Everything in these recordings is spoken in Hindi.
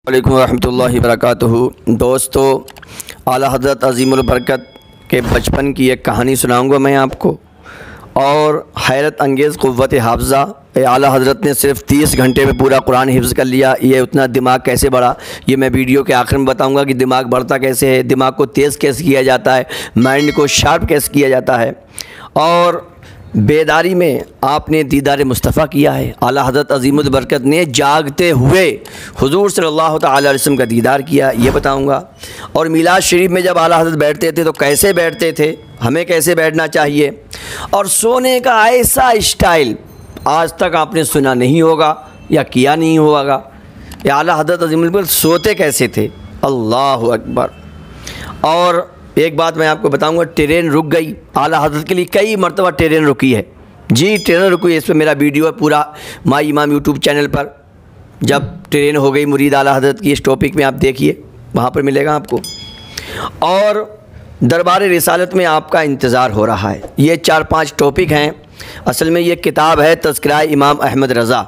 वालेकुम रहमतुल्लाहि वबरकातुहू। दोस्तों, आला हज़रत अज़ीमुल बरकत के बचपन की एक कहानी सुनाऊंगा मैं आपको, और हैरत अंगेज़ क़ुव्वत हाफ़ज़ा। आला हज़रत ने सिर्फ़ 30 घंटे में पूरा कुरान हिफ्ज़ कर लिया। ये उतना दिमाग कैसे बढ़ा, ये मैं वीडियो के आखिर में बताऊंगा कि दिमाग बढ़ता कैसे है, दिमाग को तेज़ कैसे किया जाता है, माइंड को शार्प कैसे किया जाता है। और बेदारी में आपने दीदार मुस्तफ़ा किया है। आला हज़रत अज़ीमुल बरकत ने जागते हुए हुज़ूर सल्लल्लाहु अलैहि वसल्लम का दीदार किया, ये बताऊंगा। और मिलाद शरीफ में जब आला हज़रत बैठते थे तो कैसे बैठते थे, हमें कैसे बैठना चाहिए, और सोने का ऐसा स्टाइल आज तक आपने सुना नहीं होगा या किया नहीं होगा। या आला हज़रत अज़ीमुल बरकत सोते कैसे थे, अल्लाहु अकबर। और एक बात मैं आपको बताऊंगा, ट्रेन रुक गई, आला हज़रत के लिए कई मरतबा ट्रेन रुकी है जी, ट्रेन रुकी है। इस पर मेरा वीडियो है पूरा माई इमाम यूट्यूब चैनल पर। जब ट्रेन हो गई मुरीद आला हज़रत की, इस टॉपिक में आप देखिए, वहाँ पर मिलेगा आपको। और दरबार रिसालत में आपका इंतज़ार हो रहा है। ये 4-5 टॉपिक हैं। असल में ये किताब है तज़किरा इमाम अहमद रज़ा,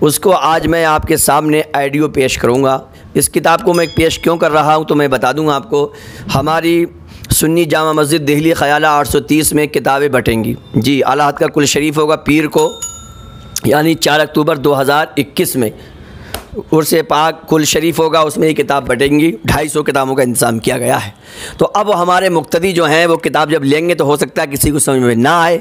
उसको आज मैं आपके सामने ऑडियो पेश करूँगा। इस किताब को मैं पेश क्यों कर रहा हूँ तो मैं बता दूँगा आपको। हमारी सुन्नी जामा मस्जिद दिल्ली ख़याला 830 में किताबें बटेंगी जी। आला हज़रत का कुल शरीफ होगा पीर को, यानी 4 अक्टूबर 2021 में उर्स पाक कुल शरीफ होगा, उसमें ये किताब बटेंगी। 250 किताबों का इंतज़ाम किया गया है। तो अब हमारे मुक्तदी जो हैं वो किताब जब लेंगे तो हो सकता है किसी को समझ में ना आए,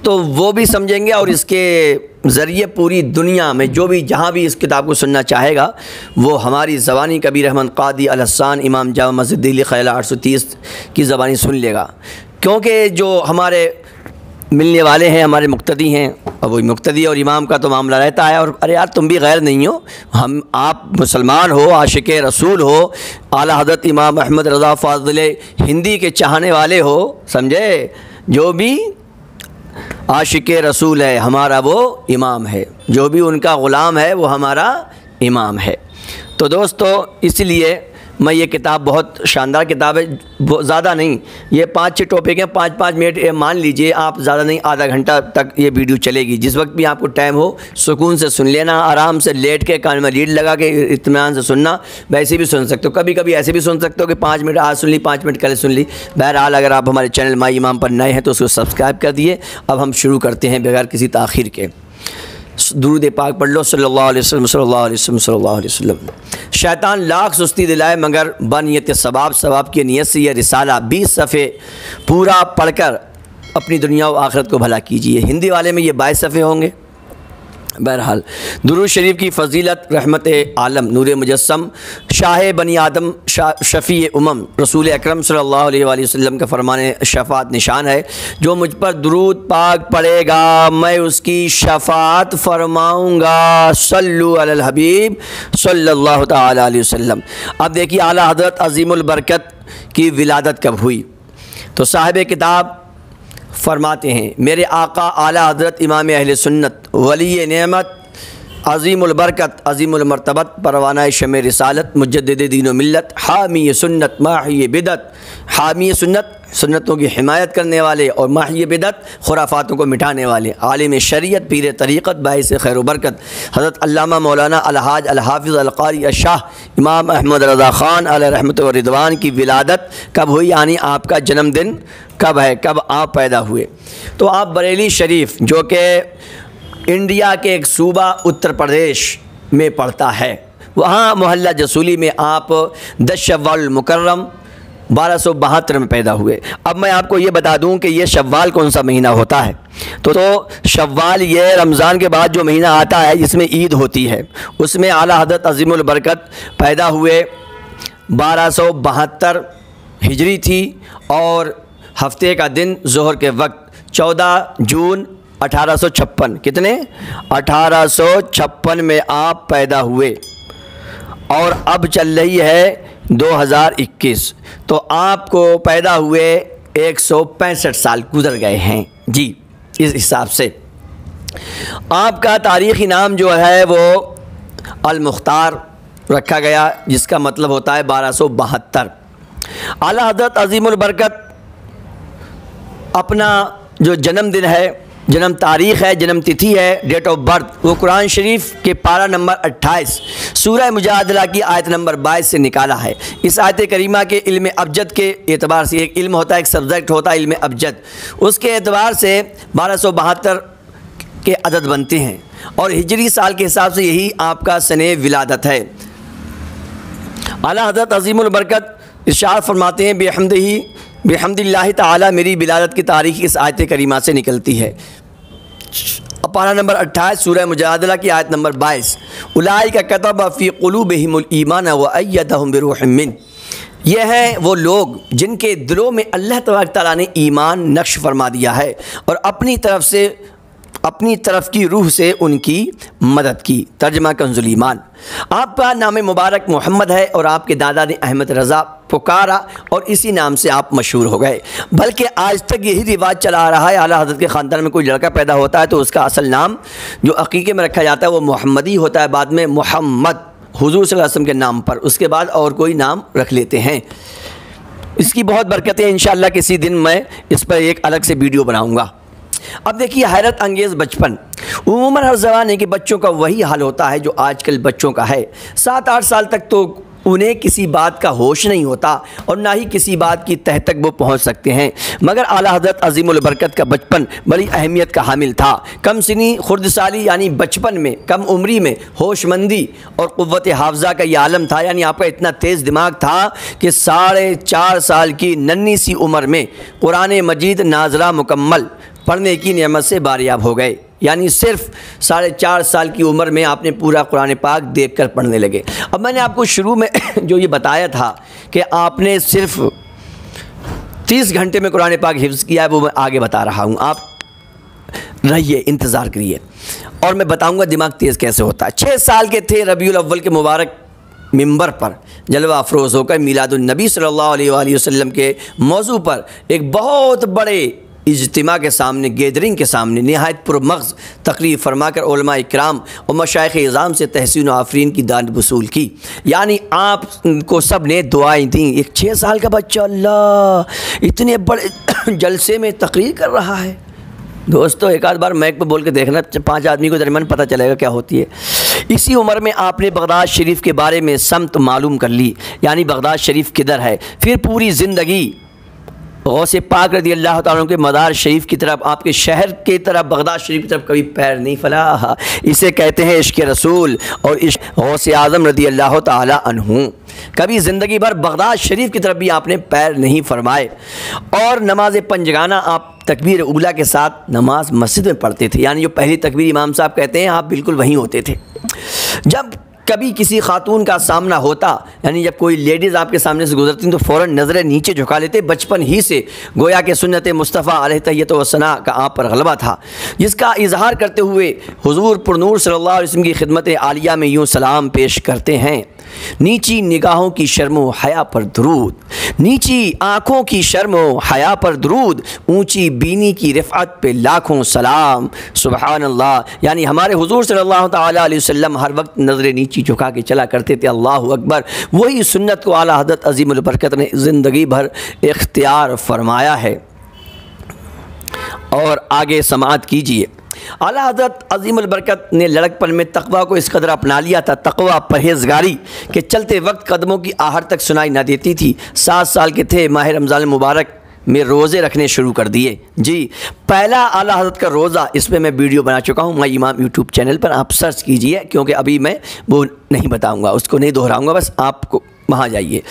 तो वो भी समझेंगे, और इसके ज़रिए पूरी दुनिया में जो भी जहाँ भी इस किताब को सुनना चाहेगा वो हमारी ज़बानी कबीर अहमद क़ादी अल हसन इमाम जामा मस्जिद दिल्ली ख़याला 830 की ज़बानी सुन लेगा। क्योंकि जो हमारे मिलने वाले हैं हमारे मुक्तदी हैं, और वही मुक्तदी और इमाम का तो मामला रहता है। और अरे यार तुम भी गैर नहीं हो, हम आप मुसलमान हो, आशिक रसूल हो, आला हज़रत इमाम अहमद रज़ा फ़ाज़िल हिंदी के चाहने वाले हो, समझे। जो भी आशिक रसूल है हमारा वो इमाम है, जो भी उनका ग़ुलाम है वो हमारा इमाम है। तो दोस्तों, इसलिए मैं ये किताब बहुत शानदार किताब है, ज़्यादा नहीं, ये 5-6 टॉपिक हैं, 5-5 मिनट मान लीजिए आप, ज़्यादा नहीं, आधा घंटा तक ये वीडियो चलेगी। जिस वक्त भी आपको टाइम हो सुकून से सुन लेना, आराम से लेट के कान में लीड लगा के इत्मीनान से सुनना। वैसे भी सुन सकते हो, कभी कभी ऐसे भी सुन सकते हो कि 5 मिनट आज सुन ली, 5 मिनट कल सुन ली। बहरहाल अगर आप हमारे चैनल माई इमाम पर नए हैं तो उसको सब्सक्राइब कर दिए। अब हम शुरू करते हैं बगैर किसी ताख़ीर के। दुरूद पाक पढ़ लो, सल्लल्लाहु अलैहि वसल्लम सल्लल्लाहु अलैहि वसल्लम सल्लल्लाहु अलैहि वसल्लम। शैतान लाख सुस्ती दिलाए मगर बनियत सवाब की नीयत से यह रिसाला 20 सफ़े पूरा पढ़कर अपनी दुनिया और आखिरत को भला कीजिए। हिंदी वाले में ये 22 सफ़े होंगे। बहरहाल दुरूद शरीफ की फ़जीलत, रहमत आलम, नूर मुजस्सम, शाह बनी आदम, शफ़ी उमम, रसूल अकरम सल्लल्लाहु अलैहि वसल्लम का फरमाने शफ़ात निशान है। जो मुझ पर दुरूद पाक पढ़ेगा मैं उसकी शफ़ात फरमाऊँगा। सल्लु अलल हबीब सल्लल्लाहु तआला अलैहि वसल्लम। अब देखिए आला हज़रत अज़ीमुल बरकत की विलादत कब हुई, तो साहिब किताब फरमाते हैं, मेरे आका आला हज़रत इमाम अहले सुन्नत वली नेमत अज़ीमुल बरकत अज़ीमुल मर्तबत परवाना शमे रिसालत मुजद्दिद दीन व मिल्लत हामी सुन्नत माही बिदत, हामी सुन्नत सुन्नतों की हिमायत करने वाले और माही बिदत खुराफातों को मिटाने वाले, आलिम शरीयत पीर तरीक़त बाइस खैर बरकत हज़रत अल्लामा मौलाना अलहाज अलहाफ़िज़ अलक़ारी अशाह इमाम अहमद रज़ा ख़ान अलैहि रहमत व रिदवान की विलादत कब हुई, यानी आपका जन्मदिन कब है, कब आप पैदा हुए। तो आप बरेली शरीफ जो कि इंडिया के एक सूबा उत्तर प्रदेश में पड़ता है, वहाँ मोहल्ला जसूली में आप 10 शव्वाल मुकर्रम 1272 में पैदा हुए। अब मैं आपको ये बता दूं कि ये शव्वाल कौन सा महीना होता है, तो शव्वाल ये रमज़ान के बाद जो महीना आता है जिसमें ईद होती है, उसमें आला हज़रत अज़ीमुल बरकत पैदा हुए। 1272 हिजरी थी और हफ्ते का दिन ज़ोहर के वक्त 14 जून 1856, कितने 1856 में आप पैदा हुए, और अब चल रही है 2021, तो आपको पैदा हुए 165 साल गुजर गए हैं जी। इस हिसाब से आपका तारीख़ी नाम जो है वो अल मुख्तार रखा गया, जिसका मतलब होता है 1272। आला हज़रत अज़ीमुल बरकत अपना जो जन्मदिन है जन्म तारीख़ है, जन्म तिथि है, डेट ऑफ बर्थ, वो कुरान शरीफ के पारा नंबर 28 सूरह मुजादला की आयत नंबर 22 से निकाला है। इस आयत करीमा के इल्म अबजद के एतबार से, एक इल्म होता है, एक सब्जेक्ट होता है इल्म अबजद, उसके एतबार से 1272 के अदद बनते हैं और हिजरी साल के हिसाब से यही आपका सने विलादत है। आला हज़रत अज़ीमुल बरकत इरशाद फरमाते हैं, बेहम्दिल्लाहि ताला मेरी विलादत की तारीख़ इस आयत करीमा से निकलती है। पारा नंबर 28 सूरह मुजादला की आयत नंबर 22, उलाइका कतब फ़ी क़ुलूबिहिमुल ईमान व अय्यदहुम बिरूहिम मिन, ये हैं वो लोग जिनके दिलों में अल्लाह तबारक तआला ने ईमान नक्श फरमा दिया है और अपनी तरफ की रूह से उनकी मदद की। तर्जमा कंजुल ईमान। आपका नाम मुबारक मोहम्मद है और आपके दादा ने अहमद रज़ा पुकारा और इसी नाम से आप मशहूर हो गए। बल्कि आज तक यही रिवाज चला आ रहा है, आला हज़रत के ख़ानदान में कोई लड़का पैदा होता है तो उसका असल नाम जो अक़ीक़े में रखा जाता है वो मोहम्मदी होता है, बाद में मोहम्मद हुज़ूर सल्लल्लाहु अलैहि वसल्लम के नाम पर, उसके बाद और कोई नाम रख लेते हैं। इसकी बहुत बरकतें, इंशाअल्लाह किसी दिन मैं इस पर एक अलग से वीडियो बनाऊँगा। अब देखिए, हैरत अंगेज़ बचपन। उमूमन हर ज़माने के बच्चों का वही हाल होता है जो आजकल बच्चों का है। 7-8 साल तक तो उन्हें किसी बात का होश नहीं होता और ना ही किसी बात की तह तक वो पहुंच सकते हैं, मगर आला हज़रत अज़ीमुल बरकत का बचपन बड़ी अहमियत का हामिल था। कम सिनी खुर्दसाली यानी बचपन में, कम उम्री में होशमंदी और क़ुव्वत हाफ़ज़ा का यह आलम था, यानी आपका इतना तेज़ दिमाग था कि 4.5 साल की नन्ही सी उम्र में कुरान मजीद नाज़रा मुकम्मल पढ़ने की नेमत से बारियाब हो गए। यानी सिर्फ 4.5 साल की उम्र में आपने पूरा कुरान पाक देख कर पढ़ने लगे। अब मैंने आपको शुरू में जो ये बताया था कि आपने सिर्फ 30 घंटे में कुरान पाक हिफ्ज़ किया है, वो मैं आगे बता रहा हूँ। आप रहिए, इंतज़ार करिए और मैं बताऊँगा दिमाग तेज़ कैसे होता है। 6 साल के थे, रबीउल अव्वल के मुबारक मिंबर पर जलवा अफरोज़ होकर मीलादुन नबी सल्लल्लाहु अलैहि वसल्लम के मौजू पर एक बहुत बड़े इज्तिमा के सामने, गैदरिंग के सामने निहायत पुरमग़ज़ तकरीर फरमा कर उलमा इकराम और मशाइख़ इज़ाम से तहसीन व आफरीन की दान वसूल की। यानी आपको सब ने दुआएँ दी। एक 6 साल का बच्चा अल्लाह इतने बड़े जलसे में तकरीर कर रहा है। दोस्तों, एक आध बार माइक पर बोल के देखना, 5 आदमी को दरमियान पता चलेगा क्या होती है। इसी उम्र में आपने बगदाद शरीफ के बारे में समत मालूम कर ली, यानी बगदाद शरीफ किधर है। फिर पूरी ज़िंदगी गौसे पाक रज़ी अल्लाह तआला के मदार शरीफ की तरफ, आपके शहर की तरफ, बगदाद शरीफ की तरफ कभी पैर नहीं फैला। इसे कहते हैं इश्क़ रसूल और इश्क़ गौसे आज़म रज़ी अल्लाह तआला अन्हु। कभी ज़िंदगी भर बगदाद शरीफ की तरफ भी आपने पैर नहीं फरमाए। और नमाज पंजगाना आप तकबीर उला के साथ नमाज मस्जिद में पढ़ते थे, यानी जो पहली तकबीर इमाम साहब कहते हैं आप बिल्कुल वहीं होते थे। जब कभी किसी खातून का सामना होता, यानी जब कोई लेडीज़ आपके सामने से गुजरती तो फ़ौरन नज़रें नीचे झुका लेते। बचपन ही से गोया के सुन्नत मुस्तफ़ा अलैहि तहियत व सना का आप पर गलबा था, जिसका इजहार करते हुए हुज़ूर पुरनूर सल्लल्लाहु अलैहि वसल्लम की खिदमत आलिया में यूँ सलाम पेश करते हैं। नीची निगाहों की शर्मो हया पर दरूद, नीची आँखों की शर्मो हया पर दरूद, ऊँची बीनी की रिफ़अत पे लाखों सलाम। सुबहान अल्लाह। यानी हमारे हुज़ूर सल्लल्लाहु तआला अलैहि वसल्लम हर वक्त नज़रें नीची झुका के चला करते थे। अल्लाहु अकबर। वही सुन्नत को आला हज़रत अज़ीमुल बरकत ने ज़िंदगी भर इख्तियार फरमाया है। और आगे समाअत कीजिए। आला हज़रत अज़ीमुल बरकत ने लड़कपन में तक़वा को इस कदर अपना लिया था, तक़वा परहेज़गारी के चलते वक्त कदमों की आहट तक सुनाई ना देती थी। 7 साल के थे, माह रमज़ान मुबारक में रोज़े रखने शुरू कर दिए। जी, पहला आला हज़रत का रोज़ा, इस पर मैं वीडियो बना चुका हूँ माई इमाम यूट्यूब चैनल पर, आप सर्च कीजिए, क्योंकि अभी मैं वो नहीं बताऊँगा, उसको नहीं दोहराऊँगा, बस आपको वहाँ जाइए।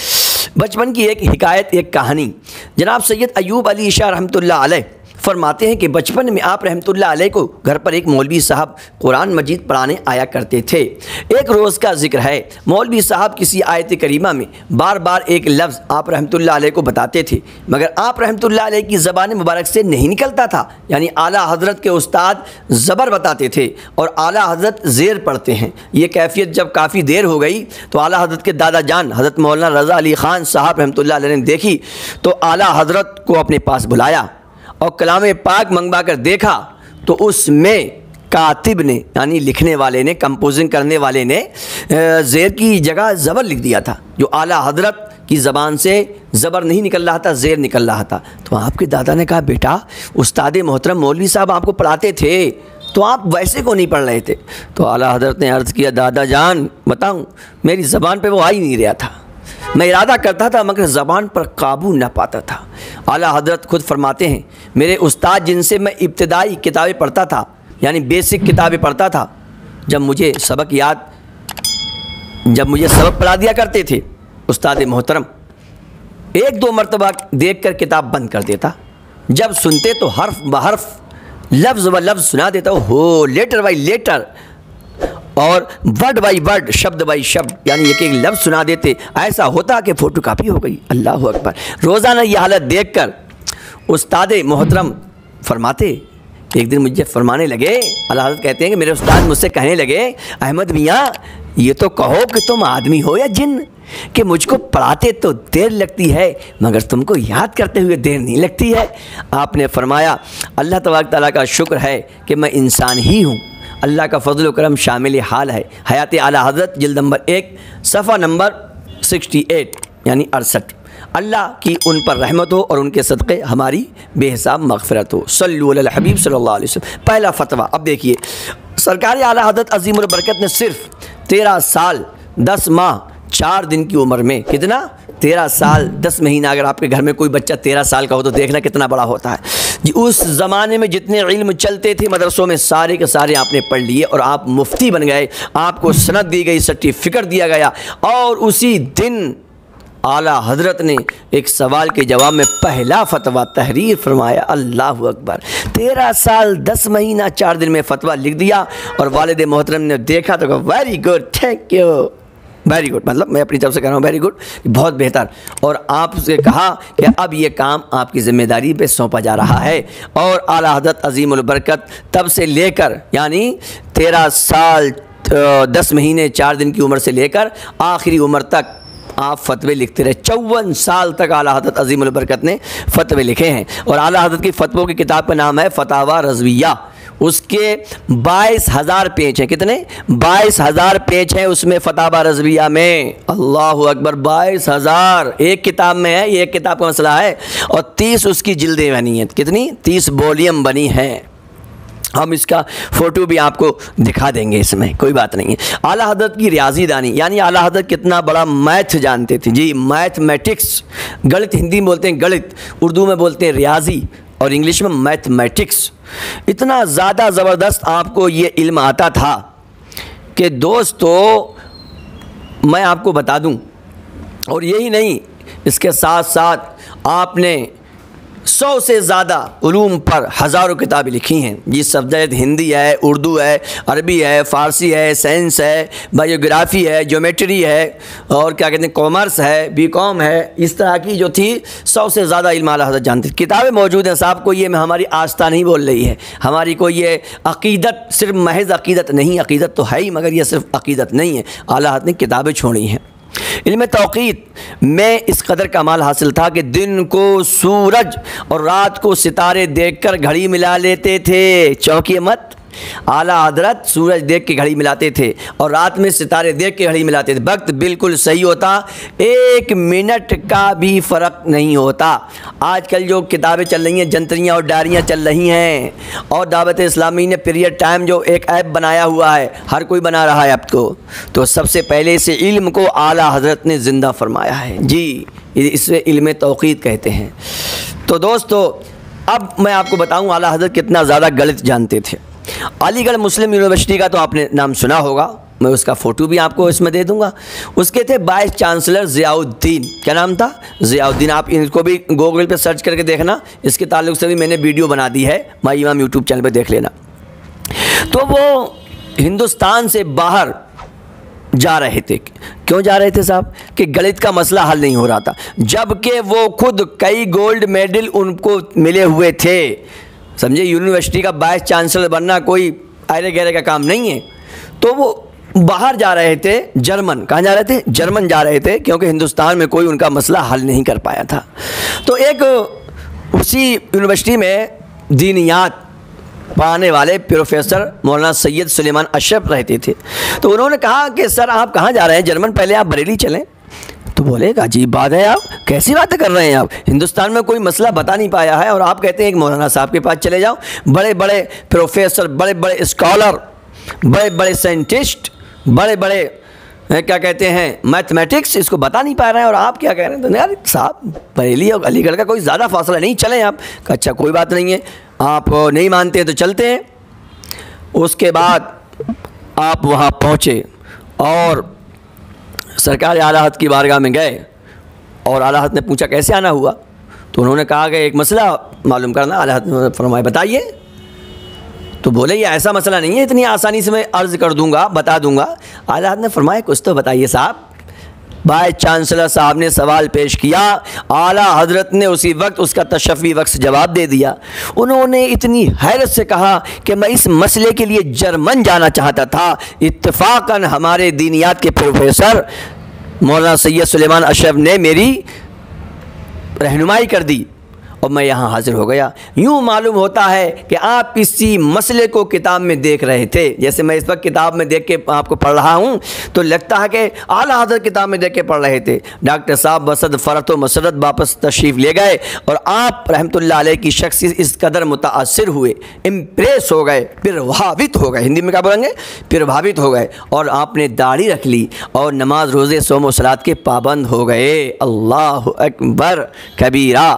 बचपन की एक हिकायत, एक कहानी। जनाब सैयद अयूब अली शाह रहमतुल्लाह अलैह फरमाते हैं कि बचपन में आप रहमतुल्लाह अलैह को घर पर एक मौलवी साहब कुरान मजीद पढ़ाने आया करते थे। एक रोज़ का जिक्र है, मौलवी साहब किसी आयत करीमा में बार बार एक लफ्ज़ आप रहमतुल्लाह अलैह को बताते थे, मगर आप रहमतुल्लाह अलैह की ज़बान मुबारक से नहीं निकलता था। यानी आला हज़रत के उस्ताद ज़बर बताते थे और आला हज़रत ज़ेर पढ़ते हैं। ये कैफियत जब काफ़ी देर हो गई तो आला हज़रत के दादा जान हज़रत मौलाना रज़ा अली ख़ान साहब रहमतुल्लाह अलैह ने देखी तो आला हज़रत को अपने पास बुलाया और कलाम पाक मंगवा कर देखा तो उसमें कातिब ने, यानी लिखने वाले ने, कंपोजिंग करने वाले ने ज़ेर की जगह ज़बर लिख दिया था, जो आला हज़रत की ज़बान से ज़बर नहीं निकल रहा था, ज़ेर निकल रहा था। तो आपके दादा ने कहा, बेटा उस्ताद मोहतरम मौलवी साहब आपको पढ़ाते थे, तो आप वैसे को नहीं पढ़ रहे थे। तो आला हज़रत ने अर्ज़ किया, दादा जान बताऊँ, मेरी ज़बान पे वो आ ही नहीं रहा था। मैं इरादा करता था मगर ज़बान पर काबू न पाता था। आला हज़रत खुद फरमाते हैं, मेरे उस्ताद जिनसे मैं इब्तिदाई किताबें पढ़ता था, यानी बेसिक किताबें पढ़ता था, जब मुझे सबक पढ़ा दिया करते थे उस्ताद मोहतरम, एक दो मरतबा देख कर किताब बंद कर देता। जब सुनते तो हर्फ ब हर्फ, लफ्ज़ व लफ्ज़ सुना देता हो, लेटर बाई लेटर और वर्ड बाई वर्ड, शब्द बाई शब्द, यानी एक एक लफ्ज़ सुना देते। ऐसा होता कि फ़ोटो कापी हो गई। अल्लाह अकबर। रोज़ाना ये हालत देख कर उस्ताद मोहतरम फरमाते, एक दिन मुझे फरमाने लगे, अल्लाह हज़रत कहते हैं कि मेरे उस्ताद मुझसे कहने लगे, अहमद मियाँ ये तो कहो कि तुम आदमी हो या जिन, कि मुझको पढ़ाते तो देर लगती है मगर तुमको याद करते हुए देर नहीं लगती है। आपने फरमाया, अल्लाह तबारक तआला का शुक्र है कि मैं इंसान ही हूँ, अल्लाह का फजल व करम शामिल हाल है। हयात आला हज़रत जिल्द नंबर 1 सफ़ा नंबर 68 यानी 68। अल्लाह की उन पर रहमत हो और उनके सदक़े हमारी बेहिसाब मग़फ़िरत हो। सल्लल्लाहु अलैहि हबीब सल्लल्लाहु अलैहि वसल्लम। पहला फतवा। अब देखिए, सरकार आला हज़रत अज़ीमुल बरकत ने सिर्फ 13 साल 10 माह 4 दिन की उम्र में, कितना 13 साल 10 महीना, अगर आपके घर में कोई बच्चा 13 साल का हो तो देखना कितना बड़ा होता है जी। उस ज़माने में जितने इल्म चलते थे मदरसों में, सारे के सारे आपने पढ़ लिए और आप मुफ्ती बन गए, आपको सनद दी गई, सर्टिफिकेट दिया गया। और उसी दिन आला हज़रत ने एक सवाल के जवाब में पहला फतवा तहरीर फरमाया। अल्लाह अकबर। 13 साल 10 महीना 4 दिन में फतवा लिख दिया और वालिद मोहतरम ने देखा तो कहा, very good, thank you, very good, मतलब मैं अपनी तरफ से कह रहा हूँ वेरी गुड, बहुत बेहतर। और आपसे कहा कि अब ये काम आपकी ज़िम्मेदारी पे सौंपा जा रहा है। और आला हज़रत अज़ीमुल बरकत तब से लेकर, यानी 13 साल 10 महीने 4 दिन की उम्र से लेकर आखिरी उम्र तक आप फतवे लिखते रहे। 54 साल तक आला हज़रत अज़ीमुल बरकत ने फतवे लिखे हैं। और आला हज़रत की फ़तवों की किताब का नाम है फतावा रज़विया। उसके 22,000 पेज हैं। कितने? 22,000 पेज हैं उसमें फतावा रज़विया में। अल्लाह अकबर, 22,000 एक किताब में है। ये एक किताब का मसला है। और 30 उसकी जिल्दें बनी हैं। कितनी? 30 वॉल्यूम बनी हैं। हम इसका फ़ोटो भी आपको दिखा देंगे, इसमें कोई बात नहीं है। आला हज़रत की रियाजी दानी, यानी आला हज़रत कितना बड़ा मैथ जानते थे जी, मैथमेटिक्स। गणित हिंदी में बोलते हैं गणित, उर्दू में बोलते हैं रियाजी और इंग्लिश में मैथमेटिक्स। इतना ज़्यादा ज़बरदस्त आपको ये इल्म आता था कि दोस्तों मैं आपको बता दूं, और यही नहीं, इसके साथ साथ आपने 100 से ज़्यादा उलूम पर हज़ारों किताबें लिखी हैं जी। सब्जेक्ट हिंदी है, उर्दू है, अरबी है, फ़ारसी है, साइंस है, बायोग्राफ़ी है, ज्योमेट्री है, और क्या कहते हैं कॉमर्स है, बीकॉम है। इस तरह की जो थी 100 से ज़्यादा इल्म आला हज़रत जानते। किताबें मौजूद हैं साहब। को ये हमारी आस्था नहीं बोल रही है, हमारी कोई ये अक़ीदत, सिर्फ महज अक़ीदत नहीं, अक़ीदत तो है ही मगर ये सिर्फ अक़ीदत नहीं है। आला हज़रत ने किताबें छोड़ी हैं। इल्म तौक़ीत में इस कदर कमाल हासिल था कि दिन को सूरज और रात को सितारे देखकर घड़ी मिला लेते थे। चौंकिए मत, आला हज़रत सूरज देख के घड़ी मिलाते थे और रात में सितारे देख के घड़ी मिलाते थे। वक्त बिल्कुल सही होता, 1 मिनट का भी फ़र्क नहीं होता। आजकल जो किताबें चल रही हैं, जंतरियाँ और डायरियाँ चल रही हैं, और दावत इस्लामी ने पीरियड टाइम जो एक ऐप बनाया हुआ है, हर कोई बना रहा है ऐप को, तो सबसे पहले इसे इल्म को आला हज़रत ने ज़िंदा फरमाया है जी। इसे इल्म तौक़ीत कहते हैं। तो दोस्तों अब मैं आपको बताऊँ आला हज़रत कितना ज़्यादा गणित जानते थे। अलीगढ़ मुस्लिम यूनिवर्सिटी का तो आपने नाम सुना होगा, मैं उसका फ़ोटो भी आपको इसमें दे दूंगा। उसके थे वाइस चांसलर ज़ियाउद्दीन। क्या नाम था? ज़ियाउद्दीन। आप इनको भी गूगल पे सर्च करके देखना, इसके ताल्लुक़ से भी मैंने वीडियो बना दी है, माई इमाम यूट्यूब चैनल पे देख लेना। तो वो हिंदुस्तान से बाहर जा रहे थे। क्यों जा रहे थे साहब? कि गणित का मसला हल नहीं हो रहा था, जबकि वो खुद कई गोल्ड मेडल उनको मिले हुए थे। समझे, यूनिवर्सिटी का वाइस चांसलर बनना कोई आयरे गहरे का काम नहीं है। तो वो बाहर जा रहे थे, जर्मन। कहाँ जा रहे थे? जर्मन जा रहे थे, क्योंकि हिंदुस्तान में कोई उनका मसला हल नहीं कर पाया था। तो एक उसी यूनिवर्सिटी में दीनियात पढ़ाने वाले प्रोफेसर मौलाना सैयद सुलेमान अशरफ रहते थे। तो उन्होंने कहा कि सर आप कहाँ जा रहे हैं? जर्मन, पहले आप बरेली चलें। तो बोले अजीब बात है, आप कैसी बातें कर रहे हैं, आप हिंदुस्तान में कोई मसला बता नहीं पाया है और आप कहते हैं एक मौलाना साहब के पास चले जाओ, बड़े बड़े प्रोफेसर, बड़े बड़े स्कॉलर, बड़े बड़े साइंटिस्ट, बड़े बड़े क्या कहते हैं मैथमेटिक्स, इसको बता नहीं पा रहे हैं और आप क्या कह रहे हैं। तो यार साहब, बरेली और अलीगढ़ का कोई ज़्यादा फासला नहीं, चलें आप। अच्छा कोई बात नहीं है, आप नहीं मानते हैं तो चलते हैं। उसके बाद आप वहाँ पहुँचे और सरकार आला हज़रत की बारगाह में गए और आला हज़रत ने पूछा कैसे आना हुआ, तो उन्होंने कहा कि एक मसला मालूम करना। आला हज़रत ने फरमाया बताइए। तो बोले ये ऐसा मसला नहीं है इतनी आसानी से मैं अर्ज़ कर दूंगा, बता दूंगा। आला हज़रत ने फरमाया कुछ तो बताइए साहब। वाइस चांसलर साहब ने सवाल पेश किया, आला हज़रत ने उसी वक्त उसका तशफ़ी वक्त जवाब दे दिया। उन्होंने इतनी हैरत से कहा कि मैं इस मसले के लिए जर्मन जाना चाहता था। इत्तफ़ाक़न हमारे दीनियात के प्रोफेसर मौलाना सैयद सुलेमान अशरफ ने मेरी रहनुमाई कर दी और मैं यहाँ हाज़िर हो गया। यूँ मालूम होता है कि आप इसी मसले को किताब में देख रहे थे, जैसे मैं इस वक्त किताब में देख के आपको पढ़ रहा हूँ, तो लगता है कि आला हज़रत किताब में देख के पढ़ रहे थे। डॉक्टर साहब बसद फ़रत व मसरत वापस तशरीफ़ ले गए और आप रहमतुल्लाह अलैह की शख्सियत इस कदर मुतासिर हुए, इम्प्रेस हो गए, प्रभावित हो गए, हिंदी में क्या बोलेंगे, प्रभावित हो गए, और आपने दाढ़ी रख ली और नमाज रोज़े सोम व सलात के पाबंद हो गए। अल्लाह अकबर कबीरा।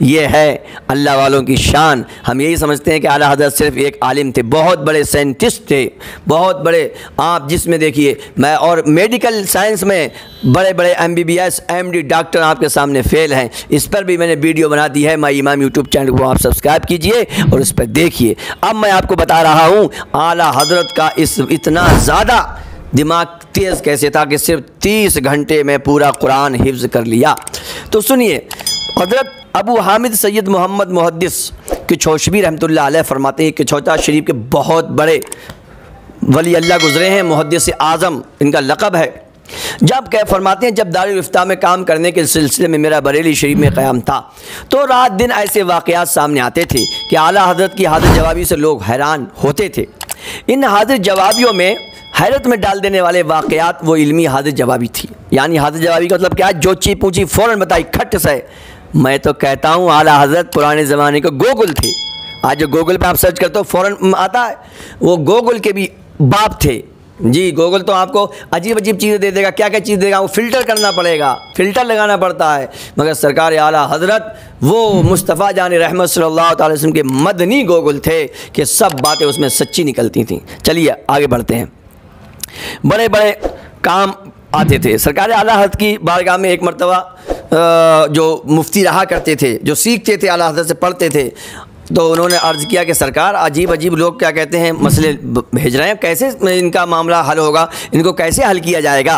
ये है अल्लाह वालों की शान। हम यही समझते हैं कि आला हज़रत सिर्फ एक आलिम थे, बहुत बड़े साइंटिस्ट थे, बहुत बड़े, आप जिसमें देखिए मैं, और मेडिकल साइंस में बड़े बड़े MBBS MD डॉक्टर आपके सामने फेल हैं। इस पर भी मैंने वीडियो बना दी है, माई इमाम यूट्यूब चैनल को आप सब्सक्राइब कीजिए और इस पर देखिए। अब मैं आपको बता रहा हूँ आला हज़रत का इतना ज़्यादा दिमाग तेज़ कैसे था कि सिर्फ 30 घंटे में पूरा कुरान हिफ्ज़ कर लिया। तो सुनिए, हज़रत अबू हामिद सैयद मोहम्मद मुहद्दिस किचौशबी रहमतुल्लाह अलैह फरमाते हैं कि किचौता शरीफ के बहुत बड़े वली अल्लाह गुज़रे हैं, मुहद्दिस आज़म इनका लक़ब है। जब कह फरमाते हैं जब दारुल इफ्ता में काम करने के सिलसिले में मेरा बरेली शरीफ में क़याम था, तो रात दिन ऐसे वाक़यात सामने आते थे कि आला हज़रत की हाज़िर जवाबी से लोग हैरान होते थे। इन हाज़िर जवाबियों में हैरत में डाल देने वाले वाक़यात वो इल्मी हाज़िर जवाबी थी। यानी हाज़िर जवाबी का मतलब क्या है, जो चीज़ पूछी फ़ौरन बताई, खट से। मैं तो कहता हूँ आला हज़रत पुराने ज़माने के गूगल थे। आज जो गूगल पे आप सर्च करते हो फ़ौरन आता है, वो गूगल के भी बाप थे जी। गूगल तो आपको अजीब अजीब चीज़ें दे देगा, क्या क्या चीज़ देगा, वो फ़िल्टर करना पड़ेगा, फ़िल्टर लगाना पड़ता है। मगर सरकार आला हज़रत वो मुस्तफ़ा जान रहमत सल्लल्लाहु अलैहि वसल्लम के मदनी गूगल थे कि सब बातें उसमें सच्ची निकलती थीं। चलिए आगे बढ़ते हैं। बड़े बड़े काम आते थे। सरकार आला हज़रत की बारगाह में एक मरतबा जो मुफ्ती रहा करते थे, जो सीखते थे आला हज़रत से, पढ़ते थे, तो उन्होंने अर्ज़ किया कि सरकार अजीब अजीब लोग क्या कहते हैं मसले भेज रहे हैं, कैसे इनका मामला हल होगा, इनको कैसे हल किया जाएगा।